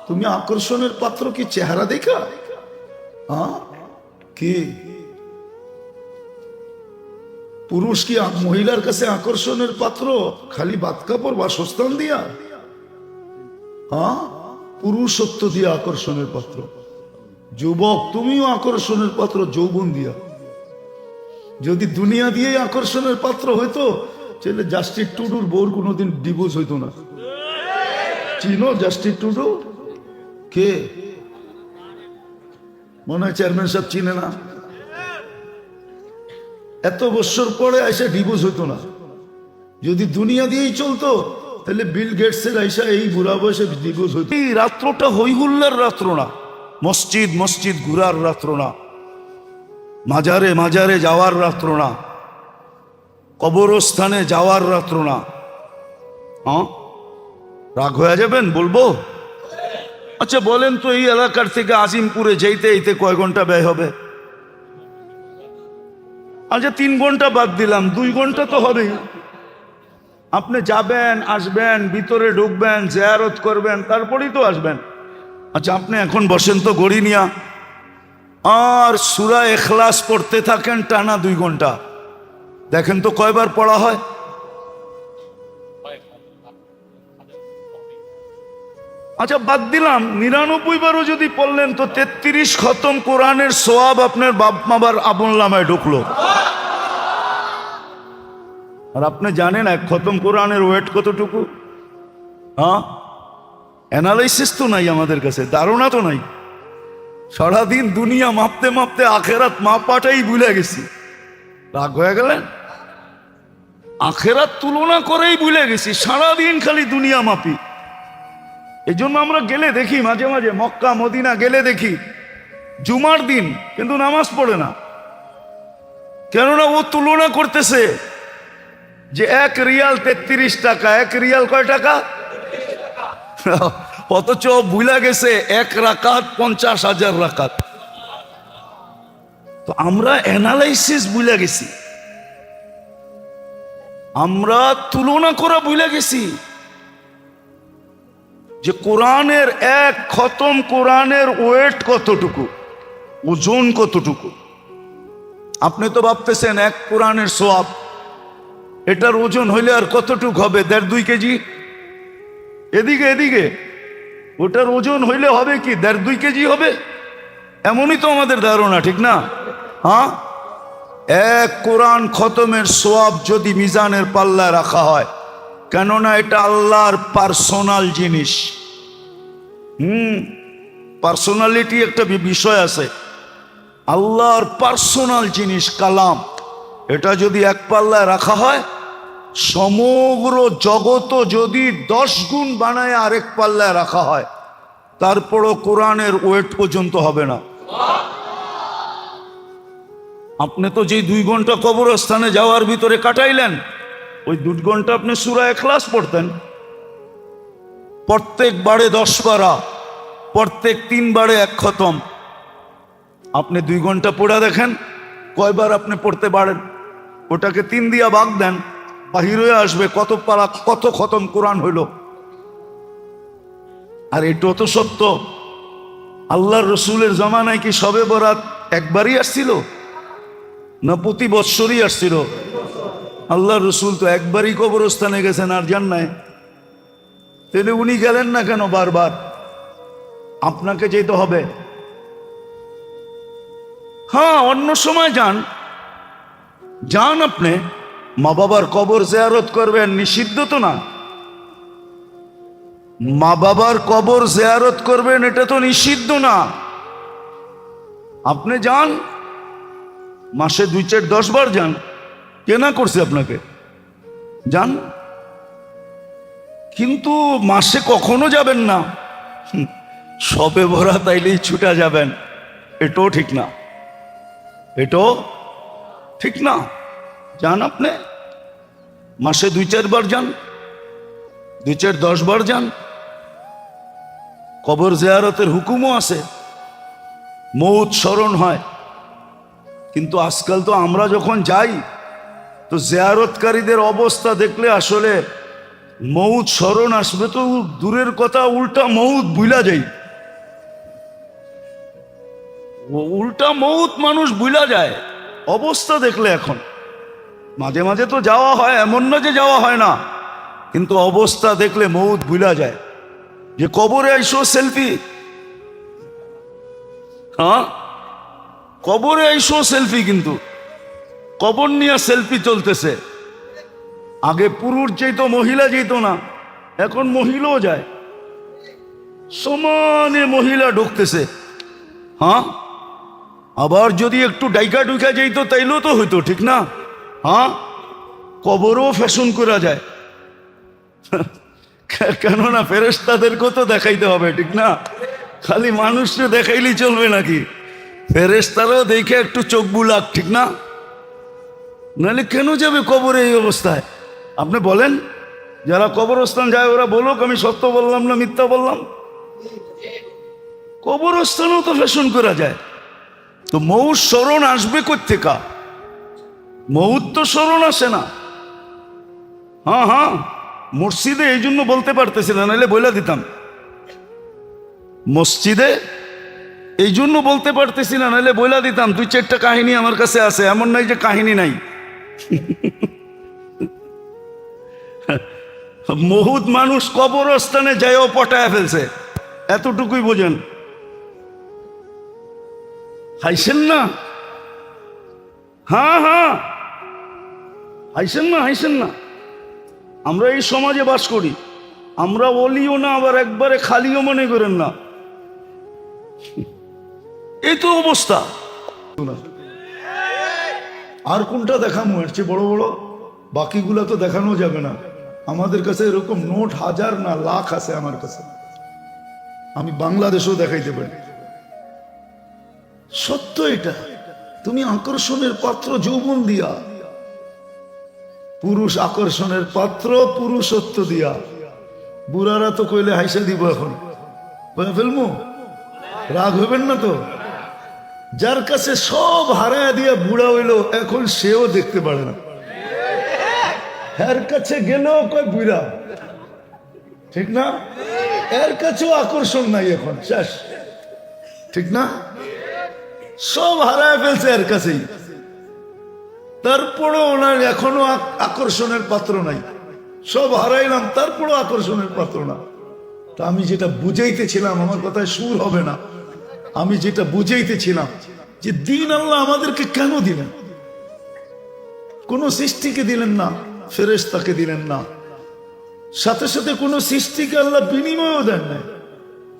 তুমি আকর্ষণের পাত্র কি চেহারা দেখা? কি পুরুষ কি মহিলার কাছে আকর্ষণের পাত্র খালি বাদ কাপড় বা সস্তান দিয়া? পুরুষত্ব দিয়ে আকর্ষণের পাত্র। যুবক, তুমিও আকর্ষণের পাত্র যৌবন দিয়া। যদি দুনিয়া দিয়ে আকর্ষণের পাত্র হইতো, তাহলে জাস্টিস টুডুর বউর কোনোদিন ডিভোর্স হইতো না। চিনো জাস্টিস টুডু? কে মনে হয় চেয়ারম্যান সাহেব চিনে না। এত বছর পরে এসে ডিভোর্স হইতো না। যদি দুনিয়া দিয়েই চলতো তাহলে বিল গেটসের আইসা এই বুড়া বয়সে ডিভোর্স হইতো। এই রাত্রটা হইহুল্লার রাত্র না, মসজিদ মসজিদ ঘুরার রাত্র না, মাজারে মাজারে যাওয়ার রাত্র না, কবরস্থানে যাওয়ার রাত্র না। হ্যাঁ, রাগ হয়ে যাবেন বলবো? আচ্ছা বলেন তো, এই এলাকার থেকে আজিমপুরে যেতে এইতে কয় ঘন্টা ব্যয় হবে? আচ্ছা 3 ঘন্টা বাদ দিলাম, 2 ঘন্টা তো হবেই। আপনি যাবেন, আসবেন, ভিতরে ঢুকবেন, জিয়ারত করবেন, তারপরেই তো আসবেন। আচ্ছা আপনি এখন বসেন তো গড়ি নিয়া, আর সূরা ইখলাস পড়তে থাকেন টানা 2 ঘন্টা, দেখেন তো কয়বার পড়া হয়? আচ্ছা বাদ দিলাম, 99 বারও যদি পড়লেন তো 33 খতম কোরআনের সোয়াব আপনার বাপ মাবার আমল নামায় ঢুকলো। আর আপনি জানেন 1 খতম কোরআনের ওয়েট কতটুকু? হ্যাঁ, অ্যানালাইসিস তো নাই আমাদের কাছে, ধারণা তো নাই। সারাদিন দুনিয়া মাপতে মাপতে আখেরাত মাপাটাই ভুলে গেছি। রাগ হয়ে গেলেন? আখেরাত তুলনা করেই ভুলে গেছি, সারাদিন খালি দুনিয়া মাপি। এই জন্য আমরা গেলে দেখি মাঝে মাঝে, মক্কা মদিনা গেলে দেখি জুমার দিন কিন্তু নামাজ পড়ে না। কেননা ও তুলনা করতেছে যে 1 রিয়াল 33 টাকা, 1 রিয়াল কয় টাকা? অথচ ভুলা গেছে 1 রাকাত 50,000 রাকাত। তো আমরা অ্যানালাইসিস ভুলে গেছি, আমরা তুলনা করা ভুলে গেছি যে কোরআনের 1 খতম কোরআনের ওয়েট কতটুকু, ওজন কতটুকু। আপনি তো ভাবতেছেন 1 কোরআনের সোয়াব, এটার ওজন হইলে আর কতটুকু হবে? 1.5-2 কেজি। এদিকে এদিকে ওটার ওজন হইলে হবে কি 1.5-2 কেজি হবে? এমনই তো আমাদের ধারণা, ঠিক না? হ্যাঁ, 1 কোরআন খতমের সোয়াব যদি মিজানের পাল্লায় রাখা হয়, কেননা এটা আল্লাহর পার্সোনাল জিনিস। পার্সোনালিটি একটা বিষয় আছে, আল্লাহর পার্সোনাল জিনিস কালাম, এটা যদি 1 পাল্লায় রাখা হয়, সমগ্র জগত যদি 10 গুণ বানায় আরেক পাল্লায় রাখা হয়, তারপরও কোরআনের ওয়েট পর্যন্ত হবে না। আপনি তো যেই 2 ঘন্টা কবরস্থানে যাওয়ার ভিতরে কাটাইলেন, ওই 2 ঘন্টা আপনি সূরা ইখলাস পড়তেন, প্রত্যেক বারে 10 পারা, প্রত্যেক 3 বারে 1 খতম। আপনি 2 ঘন্টা পড়া দেখেন কয়বার আপনি পড়তে পারেন। ওটাকে 3 দিয়া ভাগ দেন, বাহির হয়ে আসবে কত পারা কত খতম কোরআন হইল। আর এটাও তো সত্য, আল্লাহর রসুলের জমানায় কি শবে বরাত একবারই আসছিল না প্রতি বৎসরই আসছিল? আল্লাহর রসুল তো একবারই কবরস্থানে গেছেন আর যান নাই, তাহলে উনি গেলেন না কেন বারবার? আপনাকে যেতে হবে। হ্যাঁ, অন্য সময় যান, যান আপনি, মা বাবার কবর জিয়ারত করবেন, নিষিদ্ধ তো না। মা বাবার কবর জিয়ারত করবেন, এটা তো নিষিদ্ধ না। আপনি যান, মাসে 2-4-10 বার যান, কে না করছে আপনাকে? যান, কিন্তু মাসে কখনো যাবেন না। শবে বরাত আইলেই ছুটা যাবেন, এটাও ঠিক না, এটাও ঠিক না। যান আপনি, মাসে 2-4 বার যান, 2-4-10 বার যান। কবর জিয়ারতের হুকুমও আছে, মৌত স্মরণ হয়। কিন্তু আজকাল তো আমরা যখন যাই তো জিয়ারতকারীদের অবস্থা দেখলে আসলে মৌত স্মরণ আসবে তো দূরের কথা, উল্টা মৌত ভুলা যাই। উল্টা মৌত মানুষ ভুলা যায় অবস্থা দেখলে। এখন মাঝে মাঝে তো যাওয়া হয়, এমন না যে যাওয়া হয় না, কিন্তু অবস্থা দেখলে মৌত ভুলা যায়। যে কবরে আইসো সেলফি, হ্যাঁ কবরে আইসো সেলফি, কিন্তু কবর নিয়ে সেলফি চলতেছে। আগে পুরুষ যেত, মহিলা যেত না, এখন মহিলাও যায়, সমানে মহিলা ঢুকতেছে। হ্যাঁ, আবার যদি একটু ডাইকা ডুইকা যাইত তাইলেও তো হইতো, ঠিক না? হ্যাঁ, কবরও ফ্যাশন করা যায়। কেননা ফেরেশতাদেরকেও তো দেখাইতে হবে, ঠিক না? খালি মানুষকে দেখাইলেই চলবে নাকি? ফেরেশতারাও দেখে একটু চোখ বুলাক, ঠিক না? নাহলে কেন যাবে কবরে এই অবস্থায়? আপনি বলেন, যারা কবরস্থান যায় ওরা বলুক আমি সত্য বললাম না মিথ্যা বললাম। কবরস্থানও তো ফ্যাশন করা যায়। তো মৌত স্মরণ আসবে কোত্থেকা? মৌত তো স্মরণ আসে না। হ্যাঁ হ্যাঁ, মসজিদে এই জন্য বলতে পারতেছি না, নাহলে বলে দিতাম। মসজিদে এই জন্য বলতে পারতেছি না, নাহলে বলে দিতাম। 2-4টা কাহিনী আমার কাছে আছে, এমন নাই যে কাহিনী নাই। বহুত মানুষ কবরস্থানে যায়ও পটায় ফেলছে, এতটুকুই বোঝেন। হাইছেন না? হ্যাঁ হ্যাঁ, হাইছেন না, হাইছেন না। আমরা এই সমাজে বাস করি, আমরা বলিও না আবার একবারে খালিও মনে করেন না। এই তো অবস্থা। আর কোনটা দেখানো এর চেয়ে বড় বড়? বাকিগুলা তো দেখানো যাবে না। আমাদের কাছে এরকম নোট হাজার না লাখ আছে আমার কাছে, আমি বাংলাদেশেও দেখাইতে পারি। সত্য এটা। তুমি আকর্ষণের পাত্র যৌবন দিয়া, পুরুষ আকর্ষণের পাত্র পুরুষত্ব দিয়া। বুড়ারা তো কইলে হাইসা দিব, এখন বলে ফেলবো, রাগ হইবেন না তো? যার কাছে সব হারায় দিয়া বুড়া হইল, এখন সেও দেখতে পারে না। এর কাছে গেলেও কয় বুড়া, ঠিক না? এর কাছেও আকর্ষণ নাই, এখন শেষ, ঠিক না? সব হারায় ফেলছে এর কাছেই, তারপরও ওনার এখনো আকর্ষণের পাত্র নাই। সব হারাইলাম, তারপরও আকর্ষণের পাত্র না। তা আমি যেটা বুঝাইতেছিলাম, আমার কথায় সুর হবে না, আমি যেটা বুঝাইতেছিলাম যে দিন আল্লাহ আমাদেরকে কেন দিলেন? কোন সৃষ্টিকে দিলেন না, ফেরেশতাকে দিলেন না, সাথে সাথে কোন সৃষ্টিকে আল্লাহ বিনিময়ও দেন নাই।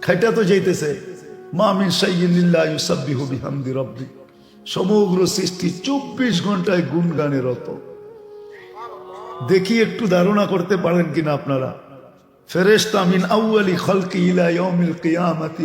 খাইটা তো যাইতেছে, মা মিন শাইইন ইল্লা ইউসাব্বিহু বিহামদি রাব্বি। সমগ্র সৃষ্টি 24 ঘন্টায় গুণগানে রত। দেখি একটু ধারণা করতে পারেন কিনা আপনারা? ফেরেশতা মিন আউয়ালি খালকি ইলা ইয়াউমিল কিয়ামাতি